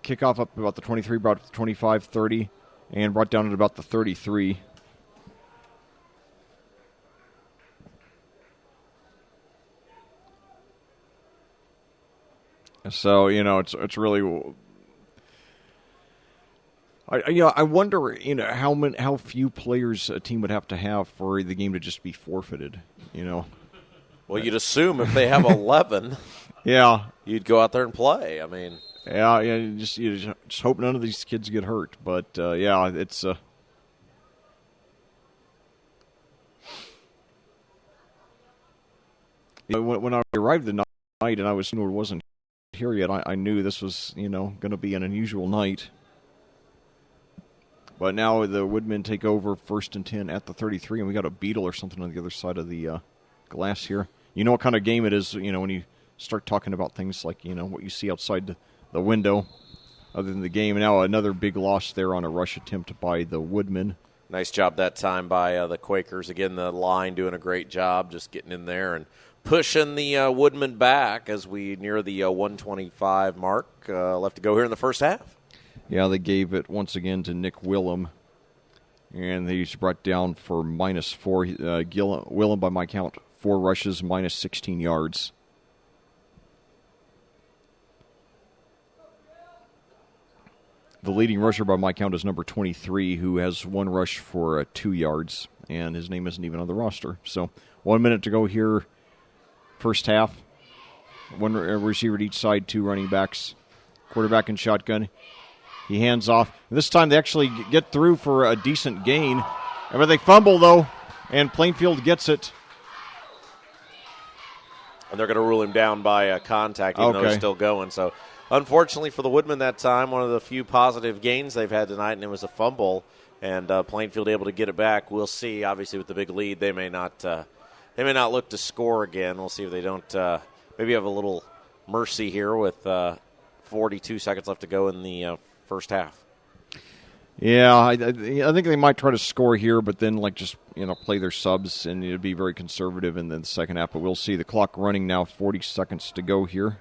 [SPEAKER 2] kickoff up about the 23, brought up to 25-30, and brought down at about the 33. So, it's really... I wonder, how few players a team would have to have for the game to just be forfeited,
[SPEAKER 1] Well, you'd assume if they have 11,
[SPEAKER 2] yeah,
[SPEAKER 1] you'd go out there and play. I mean,
[SPEAKER 2] yeah, you just hope none of these kids get hurt. But yeah, it's when I arrived the night and I wasn't here yet, I knew this was going to be an unusual night. But now the Woodmen take over 1st and 10 at the 33, and we got a beetle or something on the other side of the glass here. You know what kind of game it is, when you start talking about things like, what you see outside the window. other than the game. Now another big loss there on a rush attempt by the Woodmen.
[SPEAKER 1] Nice job that time by the Quakers. Again, the line doing a great job just getting in there and pushing the Woodmen back as we near the 125 mark. Left to go here in the first half.
[SPEAKER 2] Yeah, they gave it once again to Nick Willem. And he's brought down for -4. Willem, by my count, 4 rushes, minus 16 yards. The leading rusher by my count is number 23, who has 1 rush for 2 yards, and his name isn't even on the roster. So 1 minute to go here, first half. 1 receiver at each side, 2 running backs. Quarterback in shotgun. He hands off. This time they actually get through for a decent gain. But they fumble, though, and Plainfield gets it.
[SPEAKER 1] And they're going to rule him down by contact, even though he's still going. So, unfortunately for the Woodmen that time, one of the few positive gains they've had tonight, and it was a fumble. And Plainfield able to get it back. We'll see. Obviously, with the big lead, they may not look to score again. We'll see if they don't. Maybe have a little mercy here with 42 seconds left to go in the first half.
[SPEAKER 2] Yeah, I think they might try to score here, but then just play their subs, and it'd be very conservative in the second half. But we'll see. The clock running now, 40 seconds to go here.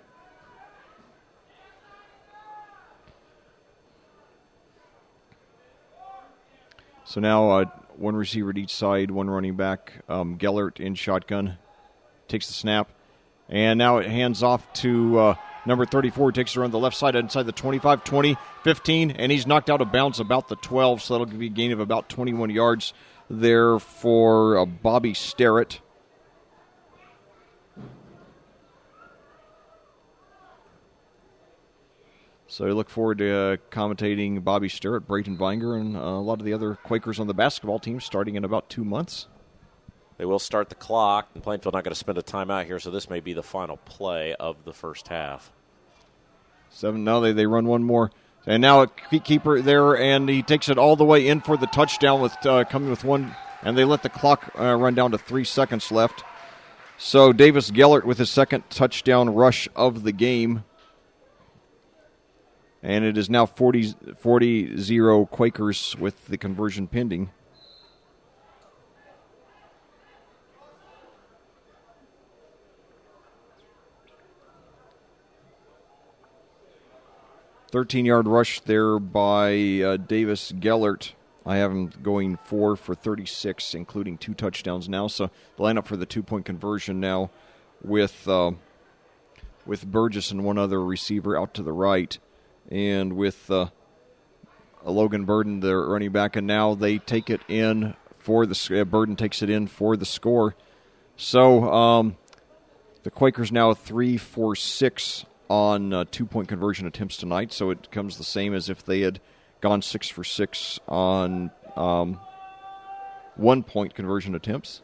[SPEAKER 2] So now 1 receiver at each side, 1 running back. Gellert in shotgun, takes the snap, and now it hands off to number 34, takes it around the left side inside the 25, 20, 15, and he's knocked out of bounds about the 12, so that'll be a gain of about 21 yards there for Bobby Sterrett. So I look forward to commentating Bobby Sterrett, Brayton Vinger, and a lot of the other Quakers on the basketball team starting in about 2 months.
[SPEAKER 1] They will start the clock, and Plainfield not going to spend a timeout here, so this may be the final play of the first half.
[SPEAKER 2] 7. No, they run 1 more. And now a keeper there, and he takes it all the way in for the touchdown with coming with 1, and they let the clock run down to 3 seconds left. So Davis Gellert with his second touchdown rush of the game. And it is now 40-0 Quakers with the conversion pending. $13-yard rush there by Davis Gellert. I have him going 4 for 36, including 2 touchdowns now. So the lineup for the 2-point conversion now with Burgess and 1 other receiver out to the right. And with Logan Burden, the running back, and now they take it in for the Burden takes it in for the score. So the Quakers now 3 for 6 on 2-point conversion attempts tonight. So it comes the same as if they had gone 6 for 6 on 1-point conversion attempts.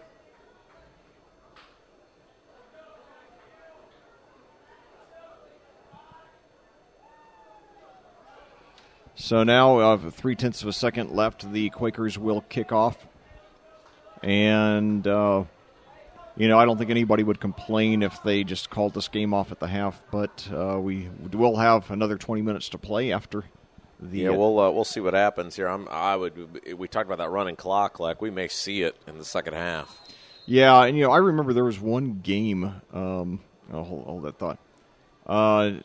[SPEAKER 2] So now, 0.3 of a second left, the Quakers will kick off. And, I don't think anybody would complain if they just called this game off at the half, but we will have another 20 minutes to play after the...
[SPEAKER 1] Yeah, we'll see what happens here. We talked about that running clock, we may see it in the second half.
[SPEAKER 2] Yeah, and, I remember there was one game, hold that thought.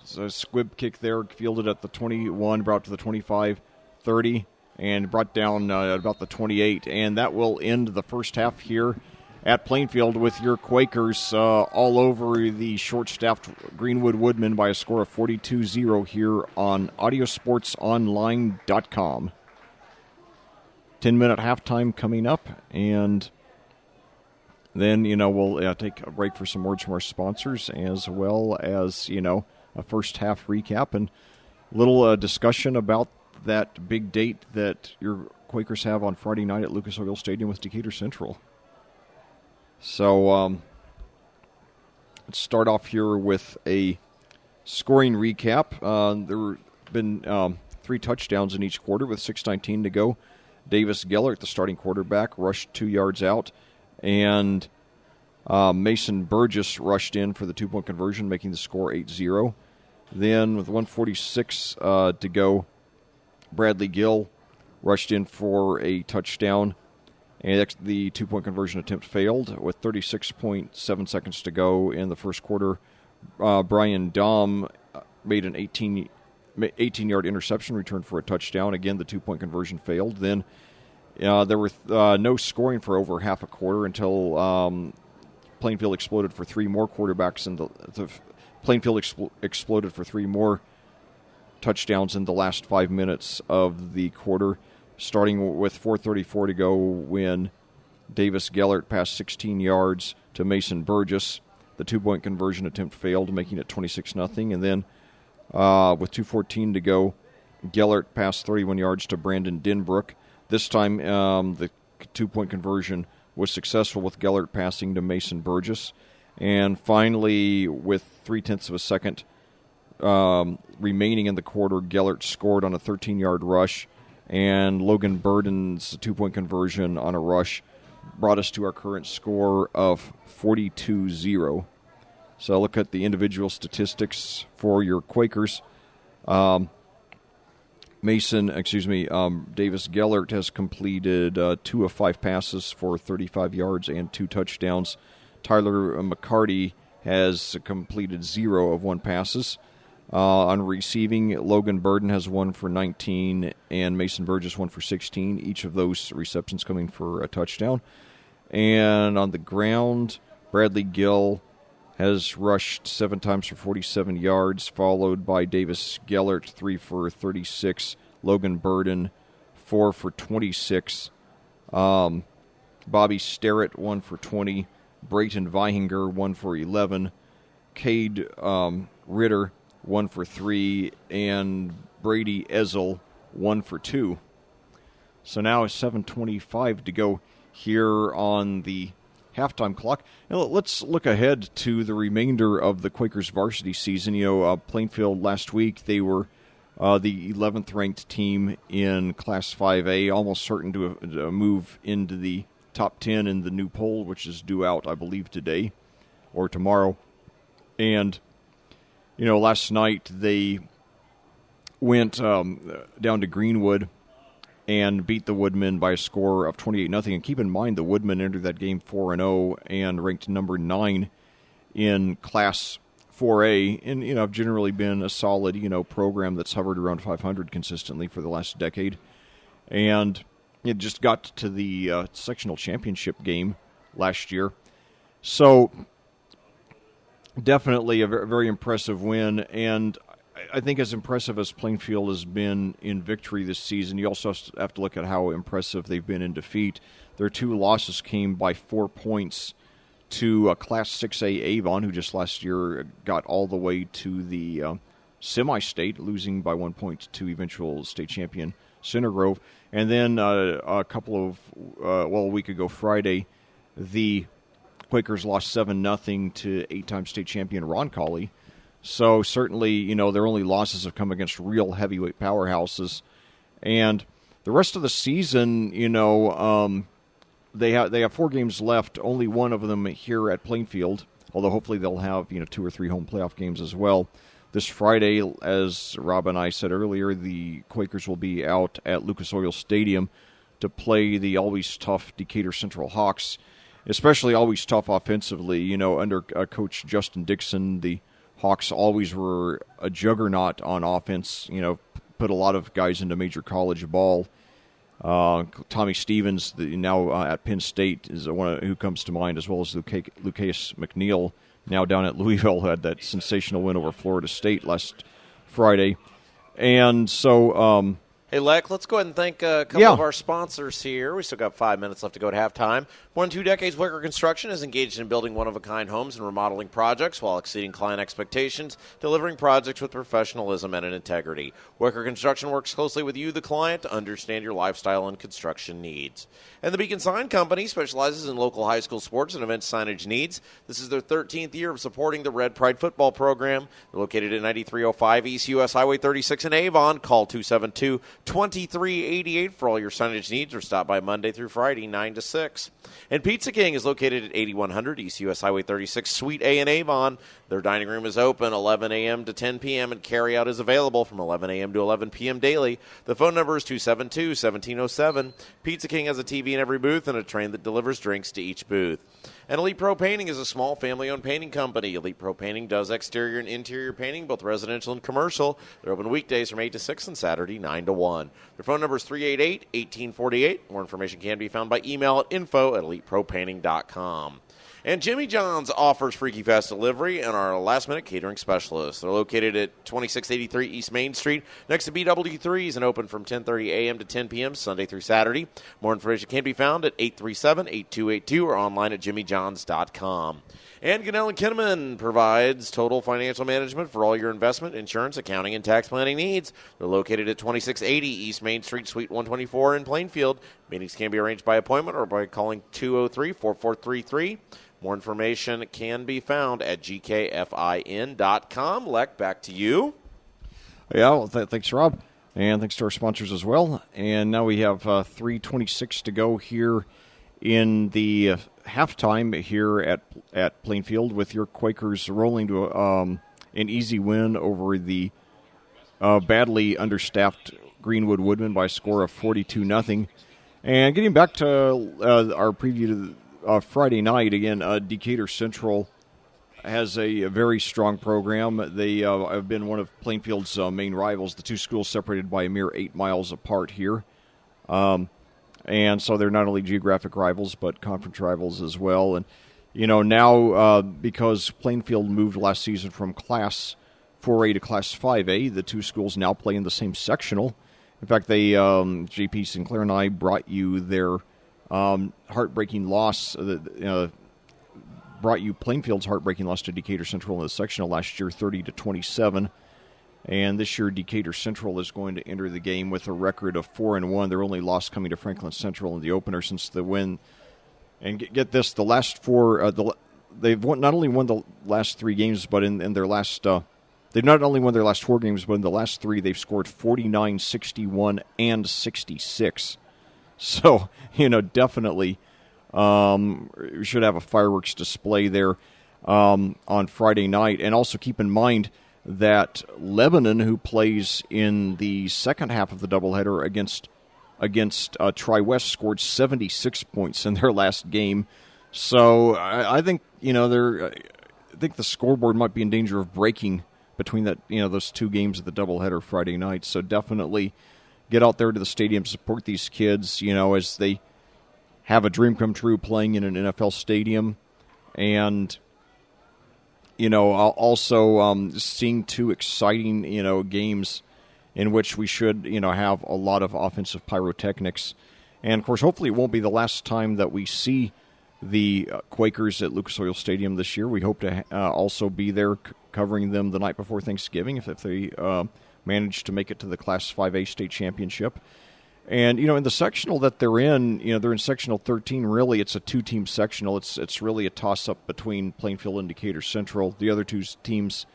[SPEAKER 2] So a squib kick there, fielded at the 21, brought to the 25, 30, and brought down at about the 28. And that will end the first half here at Plainfield with your Quakers all over the short-staffed Greenwood Woodmen by a score of 42-0 here on audiosportsonline.com. 10-minute halftime coming up, and then, we'll take a break for some words from our sponsors, as well as, a first half recap and a little discussion about that big date that your Quakers have on Friday night at Lucas Oil Stadium with Decatur Central. So let's start off here with a scoring recap. There have been 3 touchdowns in each quarter with 6:19 to go. Davis Gellert, the starting quarterback, rushed 2 yards out. And Mason Burgess rushed in for the 2-point conversion, making the score 8-0. Then with 1:46 to go, Bradley Gill rushed in for a touchdown, and the two-point conversion attempt failed. With 36.7 seconds to go in the first quarter, Brian Dahm made an 18-yard interception return for a touchdown. Again, the two-point conversion failed. Then there were no scoring for over half a quarter until Plainfield exploded for three more quarterbacks, and Plainfield exploded for three more touchdowns in the last 5 minutes of the quarter, starting with 4:34 to go when Davis Gellert passed 16 yards to Mason Burgess. The two-point conversion attempt failed, making it 26-0. And then with 2:14 to go, Gellert passed 31 yards to Brandon Denbrook. This time the two-point conversion was successful with Gellert passing to Mason Burgess. And finally, with 0.3 of a second remaining in the quarter, Gellert scored on a 13-yard rush, and Logan Burden's two-point conversion on a rush brought us to our current score of 42-0. So look at the individual statistics for your Quakers. Davis Gellert has completed 2 of 5 passes for 35 yards and 2 touchdowns. Tyler McCarty has completed 0 of 1 passes. On receiving, Logan Burden has 1 for 19 and Mason Burgess 1 for 16, each of those receptions coming for a touchdown. And on the ground, Bradley Gill has rushed 7 times for 47 yards, followed by Davis Gellert, 3 for 36, Logan Burden, 4 for 26, Bobby Sterrett, 1 for 20, Brayton Vihinger, 1 for 11, Cade Ritter, 1 for 3, and Brady Ezel, 1 for 2. So now it's 7:25 to go here on the halftime clock. Now let's look ahead to the remainder of the Quakers varsity season. Plainfield last week, they were the 11th ranked team in Class 5A, almost certain to move into the top 10 in the new poll, which is due out, I believe, today or tomorrow. And, last night they went down to Greenwood and beat the Woodmen by a score of 28-0. And keep in mind, the Woodmen entered that game 4-0 and ranked number 9 in Class 4A. And, have generally been a solid, program that's hovered around 500 consistently for the last decade. And it just got to the sectional championship game last year. So definitely a very impressive win. And I think as impressive as Plainfield has been in victory this season, you also have to look at how impressive they've been in defeat. Their 2 losses came by 4 points to Class 6A Avon, who just last year got all the way to the semi-state, losing by 1 point to eventual state champion Center Grove. And then a week ago Friday, the Quakers lost 7-0 to 8-time state champion Roncalli. So certainly, their only losses have come against real heavyweight powerhouses. And the rest of the season, they have 4 games left, only one of them here at Plainfield, although hopefully they'll have, 2 or 3 home playoff games as well. This Friday, as Rob and I said earlier, the Quakers will be out at Lucas Oil Stadium to play the always tough Decatur Central Hawks, especially always tough offensively. Under Coach Justin Dixon, the Hawks always were a juggernaut on offense, put a lot of guys into major college ball. Tommy Stevens, now at Penn State, is one who comes to mind, as well as Lucas McNeil, now down at Louisville, who had that sensational win over Florida State last Friday. And so
[SPEAKER 1] Hey, Leck, let's go ahead and thank a couple of our sponsors here. We still got 5 minutes left to go at halftime. More than 2 decades, Wicker Construction is engaged in building one-of-a-kind homes and remodeling projects while exceeding client expectations, delivering projects with professionalism and integrity. Wicker Construction works closely with you, the client, to understand your lifestyle and construction needs. And the Beacon Sign Company specializes in local high school sports and event signage needs. This is their 13th year of supporting the Red Pride football program. They're located at 9305 East U.S. Highway 36 in Avon. Call 272 2388 for all your signage needs, or stop by Monday through Friday, 9 to 6. And Pizza King is located at 8100 East US Highway 36, Suite A in Avon. Their dining room is open 11 a.m. to 10 p.m., and carryout is available from 11 a.m. to 11 p.m. daily. The phone number is 272-1707. Pizza King has a TV in every booth and a train that delivers drinks to each booth. And Elite Pro Painting is a small family-owned painting company. Elite Pro Painting does exterior and interior painting, both residential and commercial. They're open weekdays from 8 to 6 and Saturday 9 to 1. Their phone number is 388-1848. More information can be found by email at info@elitepropainting.com. And Jimmy John's offers Freaky Fast delivery and our last-minute catering specialists. They're located at 2683 East Main Street next to BW3s and open from 10:30 a.m. to 10 p.m. Sunday through Saturday. More information can be found at 837-8282 or online at jimmyjohns.com. And Kendall and Kinnaman provides total financial management for all your investment, insurance, accounting, and tax planning needs. They're located at 2680 East Main Street, Suite 124 in Plainfield. Meetings can be arranged by appointment or by calling 203-4433. More information can be found at gkfin.com. Lek, back to you.
[SPEAKER 2] Yeah, well, thanks, Rob. And thanks to our sponsors as well. And now we have 3:26 to go here in the halftime here at Plainfield, with your Quakers rolling to an easy win over the badly understaffed Greenwood Woodmen by a score of 42-0. And getting back to our preview to Friday night, again, Decatur Central has a very strong program. They have been one of Plainfield's main rivals. The two schools separated by a mere 8 miles apart here. And so they're not only geographic rivals, but conference rivals as well. And, now because Plainfield moved last season from Class 4A to Class 5A, the two schools now play in the same sectional. In fact, JP Sinclair and I brought you their heartbreaking loss, brought you Plainfield's heartbreaking loss to Decatur Central in the sectional last year, 30-27. And this year, Decatur Central is going to enter the game with a record of 4-1. Their only loss coming to Franklin Central in the opener since the win. And get this: the last four, they've not only won the last 3 games, but in their last, they've not only won their last 4 games, but in the last 3, they've scored 49, 61, and 66. So, definitely we should have a fireworks display there on Friday night. And also keep in mind that Lebanon, who plays in the second half of the doubleheader against Tri-West, scored 76 points in their last game. So I think I think the scoreboard might be in danger of breaking between those 2 games of the doubleheader Friday night. So definitely get out there to the stadium, support these kids, as they have a dream come true playing in an NFL stadium. And also seeing 2 exciting, games in which we should, have a lot of offensive pyrotechnics. And, of course, hopefully it won't be the last time that we see the Quakers at Lucas Oil Stadium this year. We hope to also be there covering them the night before Thanksgiving if they manage to make it to the Class 5A state championship. And, in the sectional that they're in, they're in sectional 13. Really, it's a 2-team sectional. It's really a toss-up between Plainfield and Decatur Central. The other 2 teams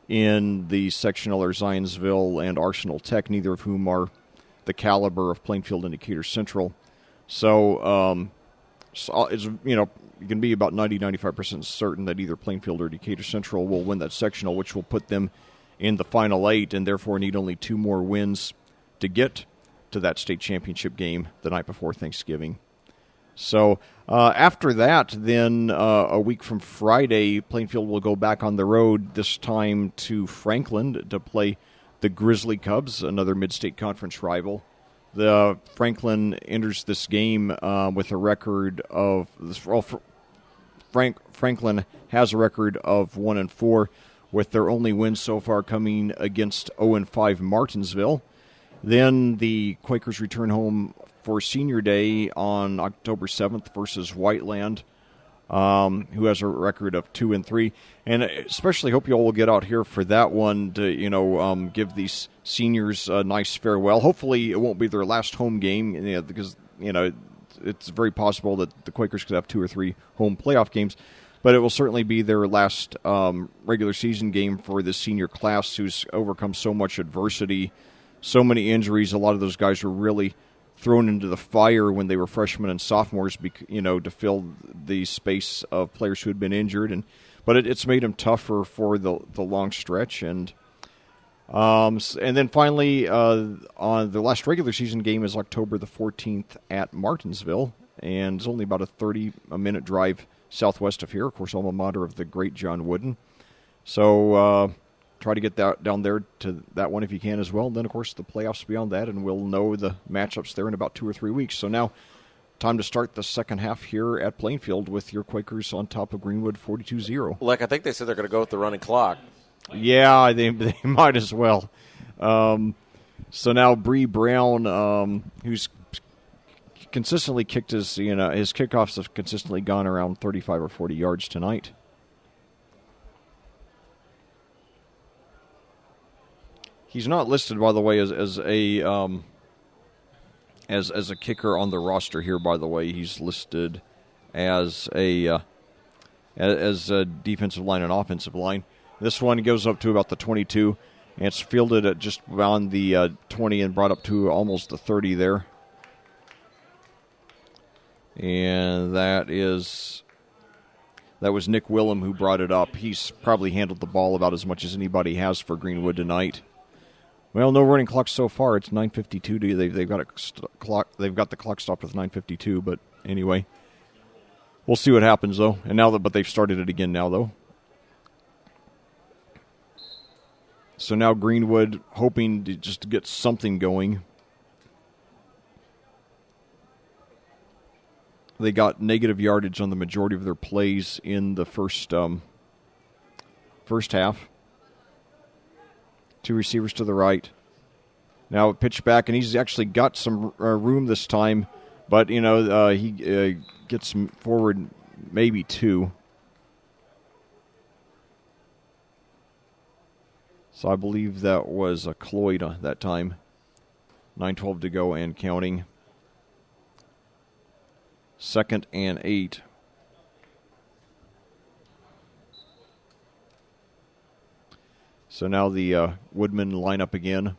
[SPEAKER 2] in the sectional are Zionsville and Arsenal Tech, neither of whom are the caliber of Plainfield and Decatur Central. So, it's, you can be about 90-95% certain that either Plainfield or Decatur Central will win that sectional, which will put them in the final 8, and therefore need only 2 more wins to get to that state championship game the night before Thanksgiving. So after that, then a week from Friday, Plainfield will go back on the road, this time to Franklin, to play the Grizzly Cubs, another mid-state conference rival. The Franklin enters this game with a record of Franklin has a record of 1-4, with their only win so far coming against 0-5 Martinsville. Then the Quakers return home for Senior Day on October 7th versus Whiteland, who has a record of 2-3. And especially hope you all will get out here for that one to, give these seniors a nice farewell. Hopefully it won't be their last home game, because, it's very possible that the Quakers could have 2 or 3 home playoff games. But it will certainly be their last regular season game for the senior class, who's overcome so much adversity so many injuries. A lot of those guys were really thrown into the fire when they were freshmen and sophomores, to fill the space of players who had been injured. But it's made them tougher for the long stretch. And then finally, on the last regular season game is October the 14th at Martinsville, and it's only about a 30-minute drive southwest of here. Of course, alma mater of the great John Wooden. So try to get that down there to that one if you can as well. And then, of course, the playoffs beyond that, and we'll know the matchups there in about 2 or 3 weeks. So now, time to start the second half here at Plainfield with your Quakers on top of Greenwood 42-0.
[SPEAKER 1] Like, I think they said they're going to go with the running clock.
[SPEAKER 2] Yeah, they might as well. So now Bree Brown, who's consistently kicked his kickoffs have consistently gone around 35 or 40 yards tonight. He's not listed, by the way, as a kicker on the roster here. By the way, he's listed as a defensive line and offensive line. This one goes up to about the 22, and it's fielded at just around the 20 and brought up to almost the 30 there. And that was Nick Willem who brought it up. He's probably handled the ball about as much as anybody has for Greenwood tonight. Well, no running clock so far. It's 9:52. They've got the clock stopped with 9:52. But anyway, we'll see what happens though. But they've started it again now though. So now Greenwood hoping to just get something going. They got negative yardage on the majority of their plays in the first half. 2 receivers to the right. Now a pitch back, and he's actually got some room this time, but he gets forward maybe 2. So I believe that was a Cloyd that time. 9:12 to go and counting. 2nd and 8. So now the Woodmen line up again.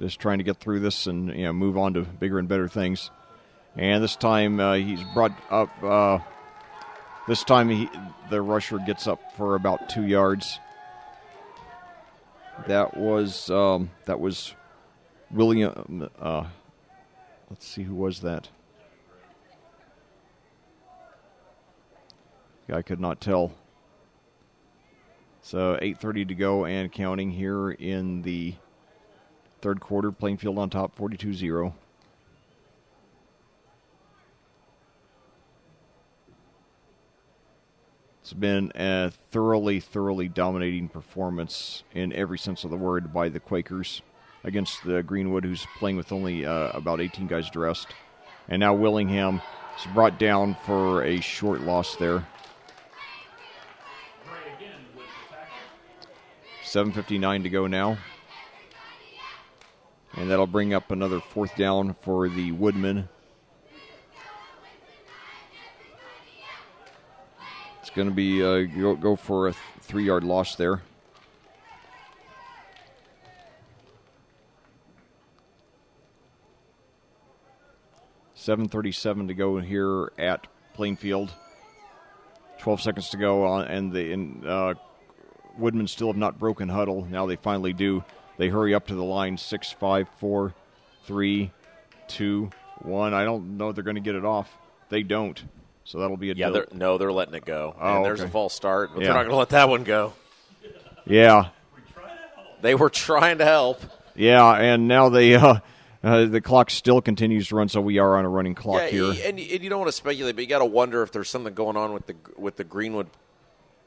[SPEAKER 2] Just trying to get through this and move on to bigger and better things. And this time he's brought up. This time the rusher gets up for about 2 yards. That was William. Let's see, who was that? I could not tell. So 8:30 to go and counting here in the third quarter. Plainfield on top, 42-0. It's been a thoroughly dominating performance in every sense of the word by the Quakers against the Greenwood, who's playing with only about 18 guys dressed. And now Willingham is brought down for a short loss there. 7:59 to go now. And that'll bring up another 4th down for the Woodmen. It's going to be go for a 3-yard loss there. $7:37 to go here at Plainfield. 12 seconds to go, and the Woodmen still have not broken huddle. Now they finally do. They hurry up to the line. 6, 5, 4, 3, 2, 1. I don't know if they're going to get it off. They don't. So that'll be a
[SPEAKER 1] they're letting it go.
[SPEAKER 2] Oh,
[SPEAKER 1] and there's a false start, but
[SPEAKER 2] yeah.
[SPEAKER 1] They're not going to let that one go.
[SPEAKER 2] Yeah.
[SPEAKER 1] They were trying to help.
[SPEAKER 2] Yeah, and now the clock still continues to run, so we are on a running clock here.
[SPEAKER 1] And you don't want to speculate, but you got to wonder if there's something going on with the Greenwood,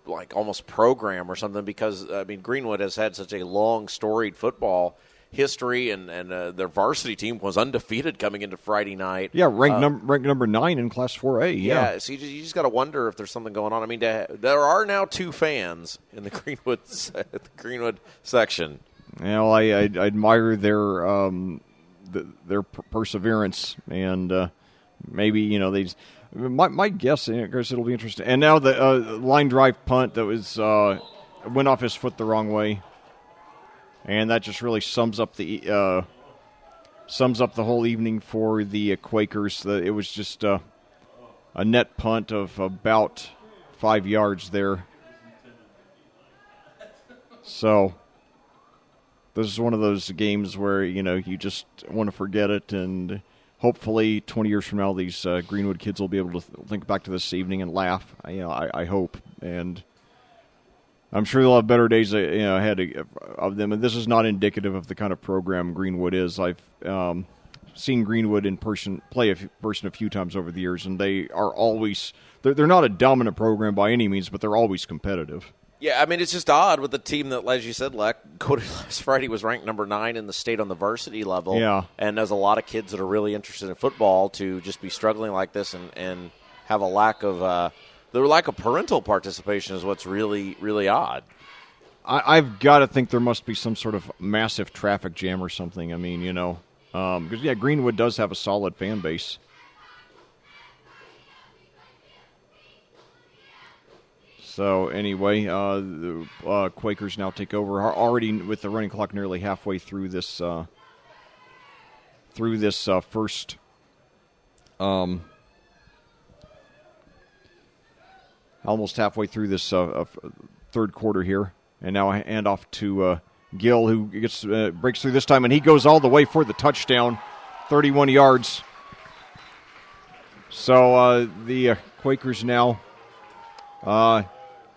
[SPEAKER 1] like almost program or something, because Greenwood has had such a long, storied football history, and their varsity team was undefeated coming into Friday night.
[SPEAKER 2] Yeah, ranked number 9 in Class 4A. Yeah,
[SPEAKER 1] so you just got to wonder if there's something going on. I mean, there are now 2 fans in the Greenwood section.
[SPEAKER 2] Well, I admire their perseverance, and maybe they. My guess, I guess it'll be interesting. And now the line drive punt that was went off his foot the wrong way. And that just really sums up the whole evening for the Quakers. It was just a net punt of about 5 yards there. So this is one of those games where, you just want to forget it, and hopefully 20 years from now these Greenwood kids will be able to think back to this evening and laugh. I hope. And I'm sure they'll have better days ahead of them. And this is not indicative of the kind of program Greenwood is. I've seen Greenwood play in person a few times over the years, and they are always they're not a dominant program by any means, but they're always competitive.
[SPEAKER 1] Yeah, I mean, it's just odd with the team that, as you said, Cody last Friday was ranked number 9 in the state on the varsity level.
[SPEAKER 2] Yeah.
[SPEAKER 1] And there's a lot of kids that are really interested in football to just be struggling like this and have a lack of the lack of parental participation is what's really, really odd.
[SPEAKER 2] I've got to think there must be some sort of massive traffic jam or something. I mean, because, Greenwood does have a solid fan base. So, anyway, the Quakers now take over, already with the running clock nearly halfway through this first almost halfway through this third quarter here. And now a handoff to Gill, who breaks through this time, and he goes all the way for the touchdown, 31 yards. So the Quakers now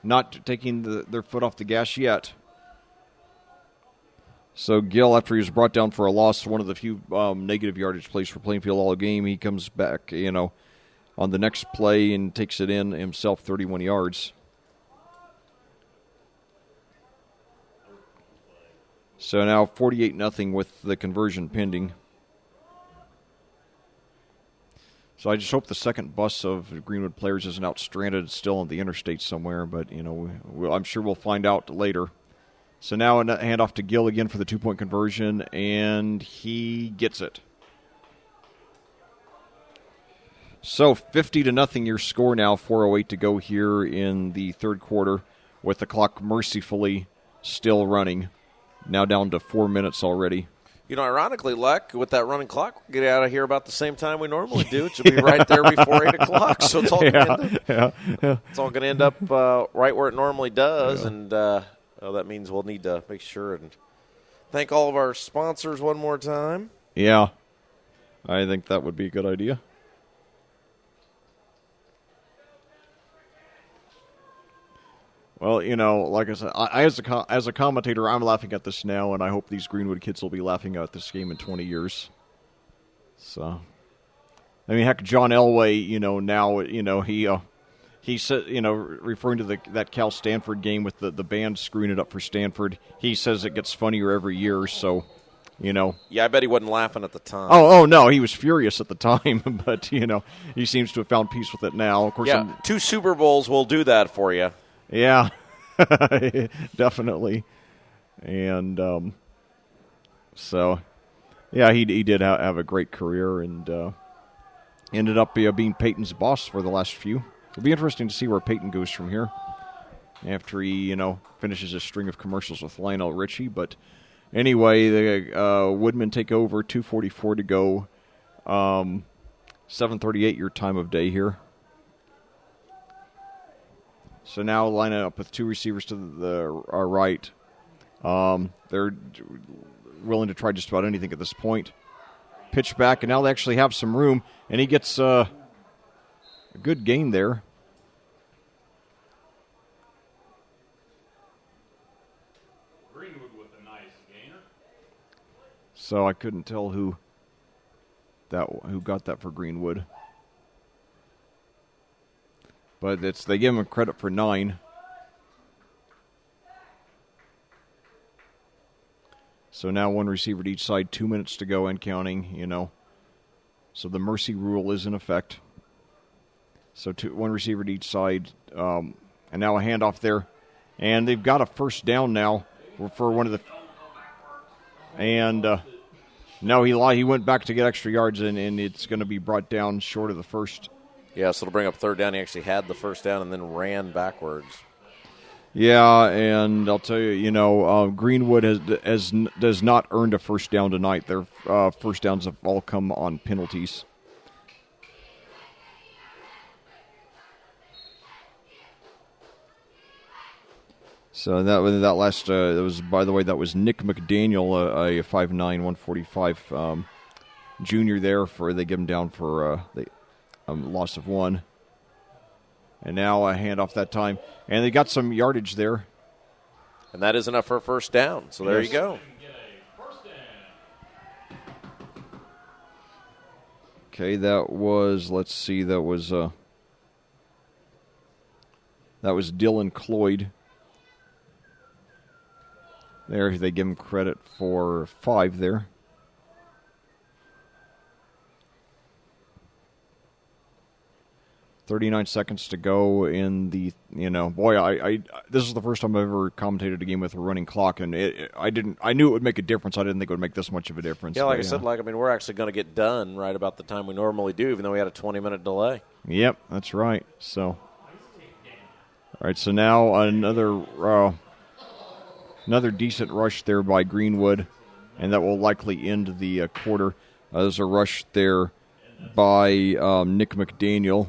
[SPEAKER 2] not taking their foot off the gas yet. So Gill, after he was brought down for a loss, one of the few negative yardage plays for Plainfield all game, he comes back, on the next play and takes it in himself, 31 yards. So now 48-0 with the conversion pending. So I just hope the second bus of Greenwood players isn't out stranded still on the interstate somewhere, but, I'm sure we'll find out later. So now a handoff to Gill again for the 2-point conversion, and he gets it. So 50-0 your score now, 4:08 to go here in the third quarter, with the clock mercifully still running. Now down to 4 minutes already.
[SPEAKER 1] Ironically, Leck, with that running clock, we'll get out of here about the same time we normally do. It should be right there before 8 o'clock. So it's all going to end up right where it normally does. Yeah. And that means we'll need to make sure and thank all of our sponsors one more time.
[SPEAKER 2] Yeah, I think that would be a good idea. Well, like I said, as a commentator, I'm laughing at this now, and I hope these Greenwood kids will be laughing at this game in 20 years. So, I mean, heck, John Elway, now, he said, referring to that Cal Stanford game with the band screwing it up for Stanford, he says it gets funnier every year. So,
[SPEAKER 1] Yeah, I bet he wasn't laughing at the time.
[SPEAKER 2] Oh no, he was furious at the time, but he seems to have found peace with it now. Of course,
[SPEAKER 1] 2 Super Bowls will do that for you.
[SPEAKER 2] Yeah, definitely. And so, yeah, he did have a great career and ended up being Peyton's boss for the last few. It'll be interesting to see where Peyton goes from here after he, finishes his string of commercials with Lionel Richie. But anyway, the Woodmen take over, 2:44 to go, 7:38 your time of day here. So now lining up with 2 receivers to the right. They're willing to try just about anything at this point. Pitch back, and now they actually have some room, and he gets a good gain there.
[SPEAKER 3] Greenwood with a nice gainer.
[SPEAKER 2] So I couldn't tell who got that for Greenwood. But they give him credit for 9. So now 1 receiver to each side, 2 minutes to go and counting, So the mercy rule is in effect. So 1 receiver to each side, and now a handoff there. And they've got a first down now for one of the... And no, he went back to get extra yards, and it's going to be brought down short of the first.
[SPEAKER 1] Yeah, so it'll bring up third down. He actually had the first down and then ran backwards.
[SPEAKER 2] Yeah, and I'll tell you, Greenwood does not earned a first down tonight. Their first downs have all come on penalties. So that last, by the way, that was Nick McDaniel, a 5'9", 145 junior there. They give him down for the loss of 1. And now a handoff that time. And they got some yardage there.
[SPEAKER 1] And that is enough for a first down. So there you go.
[SPEAKER 2] Okay, that was Dylan Cloyd. There, they give him credit for 5 there. .39 seconds to go in the, this is the first time I've ever commentated a game with a running clock, and I knew it would make a difference. I didn't think it would make this much of a difference.
[SPEAKER 1] Yeah, like I said, we're actually going to get done right about the time we normally do, even though we had a 20-minute delay.
[SPEAKER 2] Yep, that's right. So, all right, so now another decent rush there by Greenwood, and that will likely end the quarter. There's a rush there by Nick McDaniel.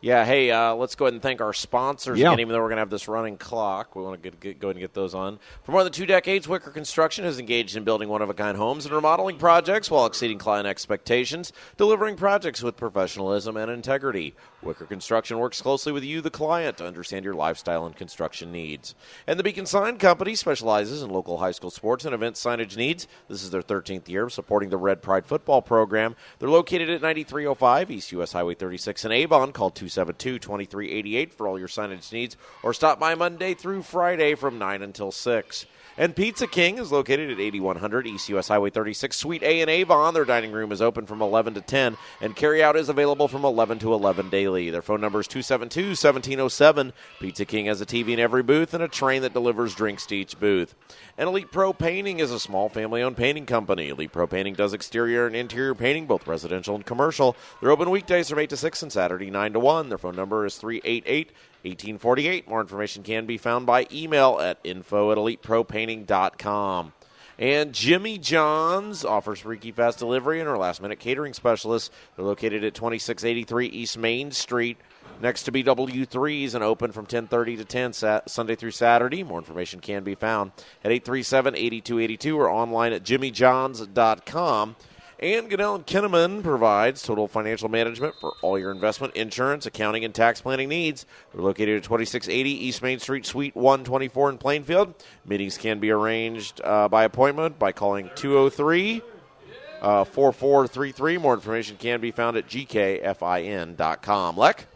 [SPEAKER 1] Yeah, hey, let's go ahead and thank our sponsors
[SPEAKER 2] Yeah.
[SPEAKER 1] again, even though we're going to have this running clock. We want to go ahead and get those on. For more than 2 decades, Wicker Construction has engaged in building one-of-a-kind homes and remodeling projects while exceeding client expectations, delivering projects with professionalism and integrity. Wicker Construction works closely with you, the client, to understand your lifestyle and construction needs. And the Beacon Sign Company specializes in local high school sports and event signage needs. This is their 13th year of supporting the Red Pride football program. They're located at 9305 East U.S. Highway 36 in Avon. Call 272-2388 for all your signage needs, or stop by Monday through Friday from 9 until 6. And Pizza King is located at 8100 East U.S. Highway 36, Suite A in Avon. Their dining room is open from 11 to 10, and carryout is available from 11 to 11 daily. Their phone number is 272-1707. Pizza King has a TV in every booth and a train that delivers drinks to each booth. And Elite Pro Painting is a small family-owned painting company. Elite Pro Painting does exterior and interior painting, both residential and commercial. They're open weekdays from 8 to 6 and Saturday 9 to 1. Their phone number is 388-1848. More information can be found by email at info@elitepropainting.com. And Jimmy John's offers Freaky Fast Delivery and our last-minute catering specialists. They're located at 2683 East Main Street, next to BW3s, and open from 10:30 to 10 Sunday through Saturday. More information can be found at 837-8282 or online at jimmyjohns.com. And Kendall Kinneman provides total financial management for all your investment, insurance, accounting, and tax planning needs. They're located at 2680 East Main Street, Suite 124 in Plainfield. Meetings can be arranged by appointment by calling 203-4433. More information can be found at gkfin.com. Lek?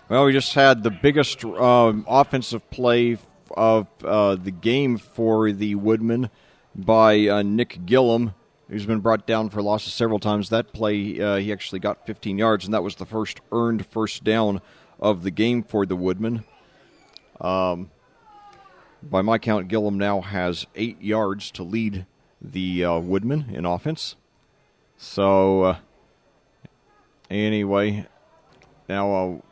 [SPEAKER 2] Well, we just had the biggest offensive play of the game for the Woodmen by Nick Gillum, who's been brought down for losses several times. That play, he actually got 15 yards, and that was the first earned first down of the game for the Woodmen. By my count, Gillum now has 8 yards to lead the Woodmen in offense. So, anyway, now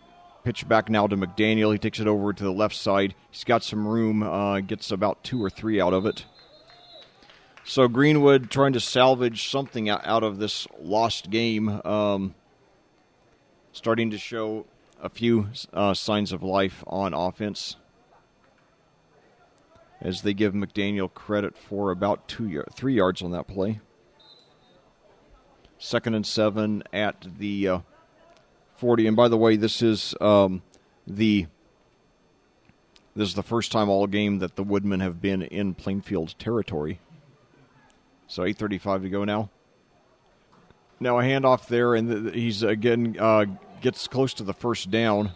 [SPEAKER 2] pitch back now to McDaniel. He takes it over to the left side. He's got some room, gets about 2 or 3 out of it. So Greenwood trying to salvage something out of this lost game, starting to show a few signs of life on offense, as they give McDaniel credit for about 3 yards on that play. 2nd and 7 at the 40. And by the way, this is the first time all game that the Woodmen have been in Plainfield territory. So 8:35 to go now. Now a handoff there, and he's again gets close to the first down.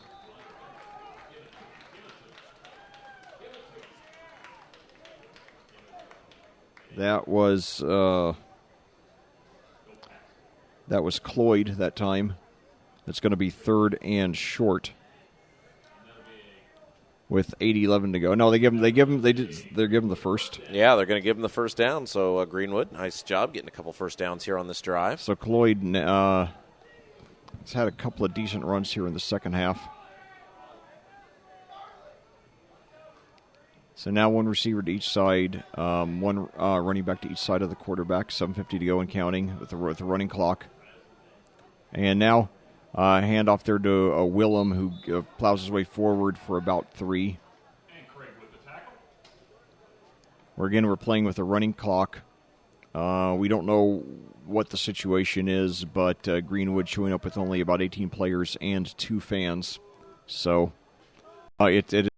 [SPEAKER 2] That was Cloyd that time. It's going to be 3rd and short with 8:11 to go. No, they're giving the first.
[SPEAKER 1] Yeah, they're going to give him the first down. So Greenwood, nice job getting a couple first downs here on this drive.
[SPEAKER 2] So Cloyd has had a couple of decent runs here in the second half. So now one receiver to each side, one running back to each side of the quarterback, 7:50 to go and counting with the running clock. And now hand off there to Willem, who plows his way forward for about 3.
[SPEAKER 3] And Craig with the tackle.
[SPEAKER 2] We're playing with a running clock. We don't know what the situation is, but Greenwood showing up with only about 18 players and 2 fans. So it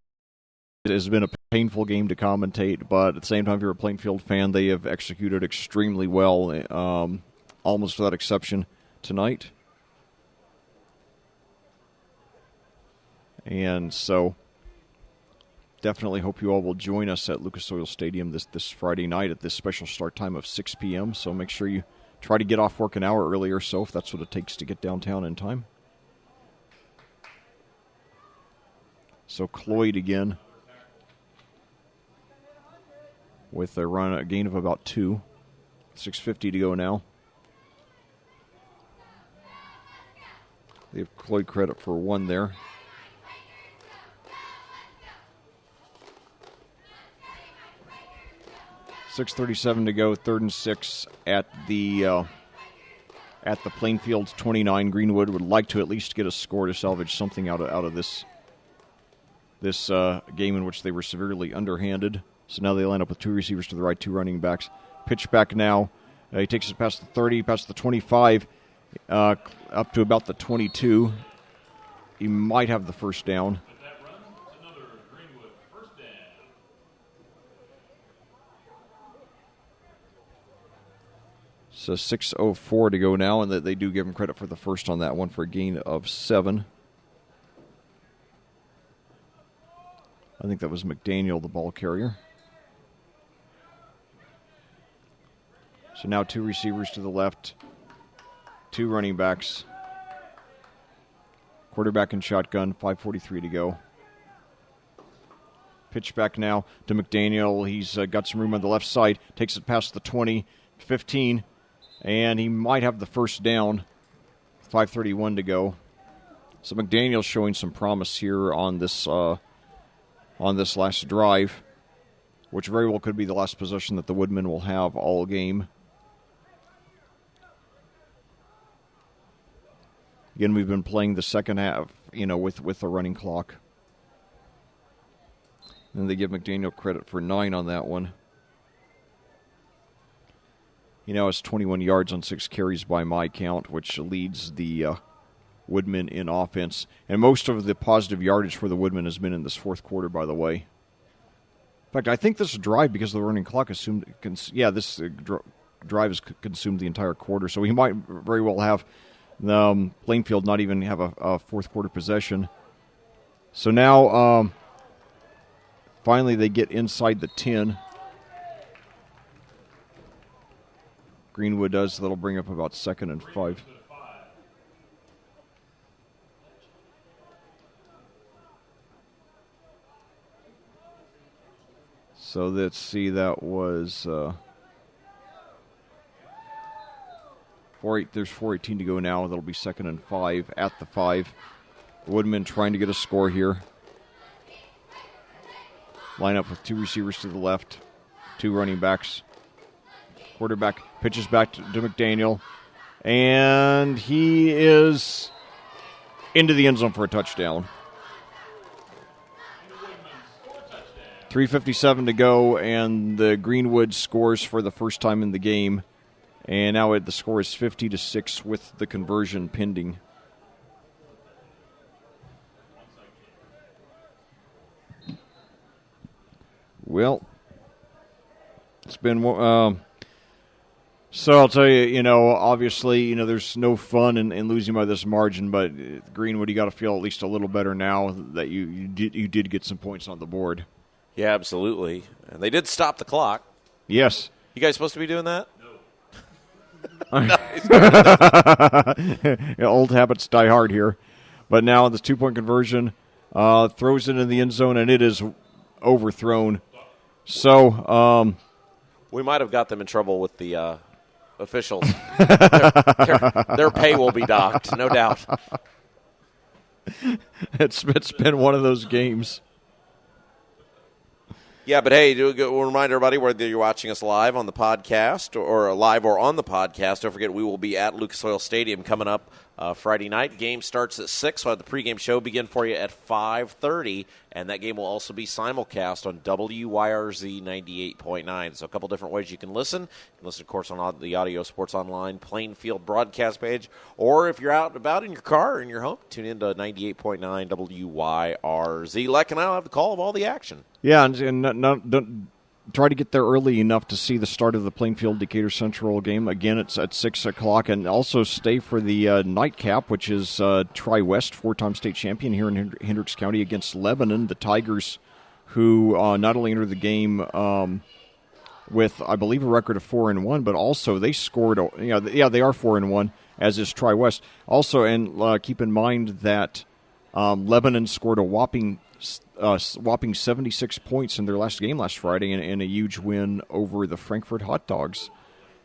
[SPEAKER 2] has been a painful game to commentate, but at the same time, if you're a Plainfield fan, they have executed extremely well, almost without exception, tonight. And so definitely hope you all will join us at Lucas Oil Stadium this Friday night at this special start time of 6 p.m. So make sure you try to get off work an hour earlier, so if that's what it takes to get downtown in time. So Cloyd again with a gain of about 2. 6:50 to go now. They have Cloyd credit for 1 there. .6:37 to go, 3rd and 6 at the Plainfield 29. Greenwood would like to at least get a score to salvage something out of this game in which they were severely underhanded. So now they line up with 2 receivers to the right, 2 running backs. Pitch back now. He takes it past the 30, past the 25, up to about the 22. He might have the first down.
[SPEAKER 3] With that run, another Greenwood first down.
[SPEAKER 2] So 6:04 to go now, and they do give him credit for the first on that one for a gain of 7. I think that was McDaniel, the ball carrier. So now 2 receivers to the left, 2 running backs. Quarterback and shotgun, 5:43 to go. Pitch back now to McDaniel. He's got some room on the left side. Takes it past the 20, 15, and he might have the first down. 5:31 to go. So McDaniel's showing some promise here on this last drive, which very well could be the last possession that the Woodmen will have all game. Again, we've been playing the second half, with the running clock. And they give McDaniel credit for 9 on that one. It's 21 yards on 6 carries by my count, which leads the Woodmen in offense. And most of the positive yardage for the Woodmen has been in this fourth quarter, by the way. In fact, I think this drive, because the running clock this drive has consumed the entire quarter. So he might very well have Plainfield not even have a fourth quarter possession. So now, finally, they get inside the 10. Greenwood does. That'll bring up about 2nd and 5. So let's see, that was there's 4:18 to go now. That'll be 2nd and 5 at the 5. The Woodmen trying to get a score here. Line up with 2 receivers to the left, 2 running backs. Quarterback pitches back to McDaniel, and he is into the end zone for a touchdown. 3:57 to go, and the Greenwood scores for the first time in the game. And now the score is 50-6 with the conversion pending. Well, it's been so I'll tell you, obviously, there's no fun in losing by this margin, but Greenwood, you got to feel at least a little better now that you did get some points on the board.
[SPEAKER 1] Yeah, absolutely. And they did stop the clock.
[SPEAKER 2] Yes.
[SPEAKER 1] You guys supposed to be doing that?
[SPEAKER 2] Old habits die hard here. But now this 2-point conversion throws it in the end zone, and it is overthrown. So
[SPEAKER 1] we might have got them in trouble with the officials. their pay will be docked, no doubt.
[SPEAKER 2] It's been one of those games.
[SPEAKER 1] Yeah, but hey, we'll remind everybody whether you're watching us live on the podcast or live or on the podcast, don't forget we will be at Lucas Oil Stadium coming up Friday night. Game starts at 6. We'll have the pregame show begin for you at 5:30, and that game will also be simulcast on WYRZ 98.9. So a couple different ways you can listen. You can listen, of course, on the Audio Sports Online Plainfield broadcast page, or if you're out and about in your car or in your home, tune in to 98.9 WYRZ. Leck and I will have the call of all the action.
[SPEAKER 2] Yeah, and don't try to get there early enough to see the start of the Plainfield-Decatur Central game. Again, it's at 6 o'clock. And also stay for the nightcap, which is Tri-West, four-time state champion here in Hendricks County against Lebanon. The Tigers, who not only entered the game with, I believe, a record of 4-1, but also they scored, they are 4-1, as is Tri-West. Also, and keep in mind that Lebanon scored a whopping 76 points in their last game last Friday and a huge win over the Frankfurt Hot Dogs.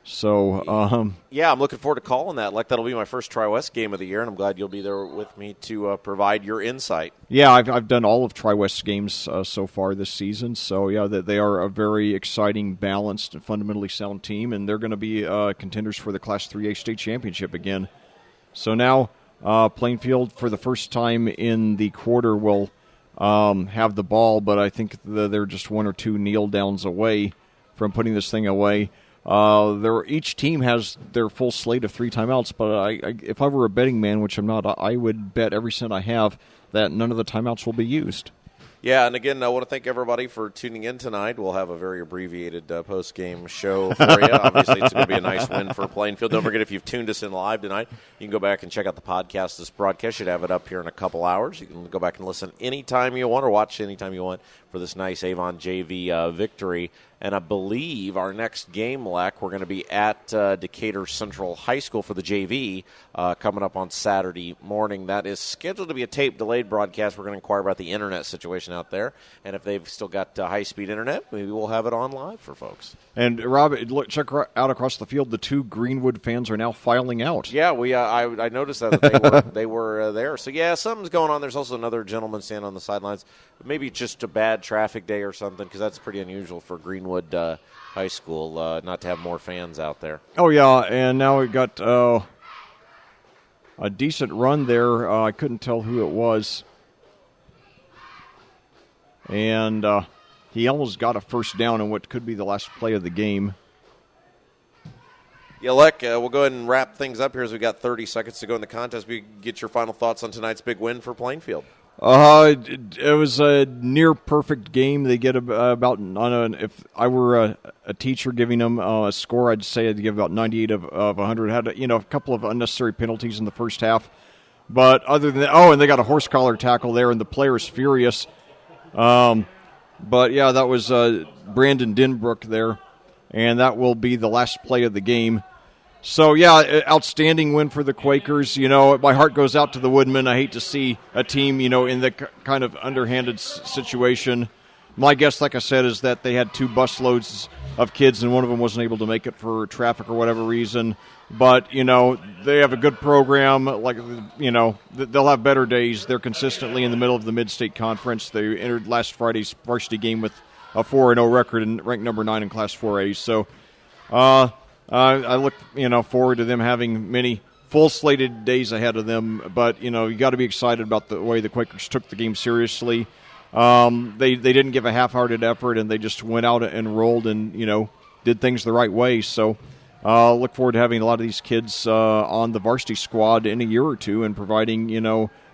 [SPEAKER 2] So,
[SPEAKER 1] yeah, I'm looking forward to calling that. Like, that'll be my first Tri-West game of the year, and I'm glad you'll be there with me to provide your insight.
[SPEAKER 2] Yeah, I've done all of Tri-West games so far this season. So, yeah, they are a very exciting, balanced, and fundamentally sound team, and they're going to be contenders for the Class 3A state championship again. So now Plainfield, for the first time in the quarter, will have the ball, but I think they're just one or two kneel downs away from putting this thing away. Each team has their full slate of 3 timeouts, but if I were a betting man, which I'm not, I would bet every cent I have that none of the timeouts will be used.
[SPEAKER 1] Yeah, and again, I want to thank everybody for tuning in tonight. We'll have a very abbreviated post-game show for you. Obviously, it's going to be a nice win for Plainfield. Don't forget, if you've tuned us in live tonight, you can go back and check out the podcast. This broadcast should have it up here in a couple hours. You can go back and listen anytime you want or watch anytime you want for this nice Avon JV victory. And I believe our next game, Leck, we're going to be at Decatur Central High School for the JV coming up on Saturday morning. That is scheduled to be a tape-delayed broadcast. We're going to inquire about the internet situation out there. And if they've still got high-speed internet, maybe we'll have it on live for folks.
[SPEAKER 2] And, Rob, check out across the field. The 2 Greenwood fans are now filing out.
[SPEAKER 1] Yeah, I noticed that they were there. So, yeah, something's going on. There's also another gentleman standing on the sidelines. Maybe just a bad traffic day or something, because that's pretty unusual for Greenwood High School not to have more fans out there.
[SPEAKER 2] Oh, yeah, and now we've got a decent run there. I couldn't tell who it was. And he almost got a first down in what could be the last play of the game.
[SPEAKER 1] Yeah, Leck, we'll go ahead and wrap things up here as we got 30 seconds to go in the contest. We get your final thoughts on tonight's big win for Plainfield.
[SPEAKER 2] It was a near perfect game. They get about, if I were a teacher giving them a score, I'd say I'd give about 98 of 100. Had a couple of unnecessary penalties in the first half, but other than that, and they got a horse collar tackle there, and the player's furious. But yeah, that was Brandon Denbrook there, and that will be the last play of the game. So, yeah, outstanding win for the Quakers. My heart goes out to the Woodmen. I hate to see a team, in the kind of underhanded situation. My guess, like I said, is that they had 2 busloads of kids, and one of them wasn't able to make it for traffic or whatever reason. But, they have a good program. They'll have better days. They're consistently in the middle of the Mid-State Conference. They entered last Friday's varsity game with a 4-0 record and ranked number 9 in Class 4A. So, I look, forward to them having many full-slated days ahead of them. But, you got to be excited about the way the Quakers took the game seriously. They didn't give a half-hearted effort, and they just went out and rolled and, did things the right way. So, look forward to having a lot of these kids on the varsity squad in a year or two and providing,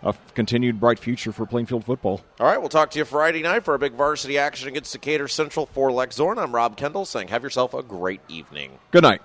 [SPEAKER 2] a continued bright future for Plainfield football.
[SPEAKER 1] All right, we'll talk to you Friday night for a big varsity action against Decatur Central. For Leck Zorn, I'm Rob Kendall saying have yourself a great evening.
[SPEAKER 2] Good night.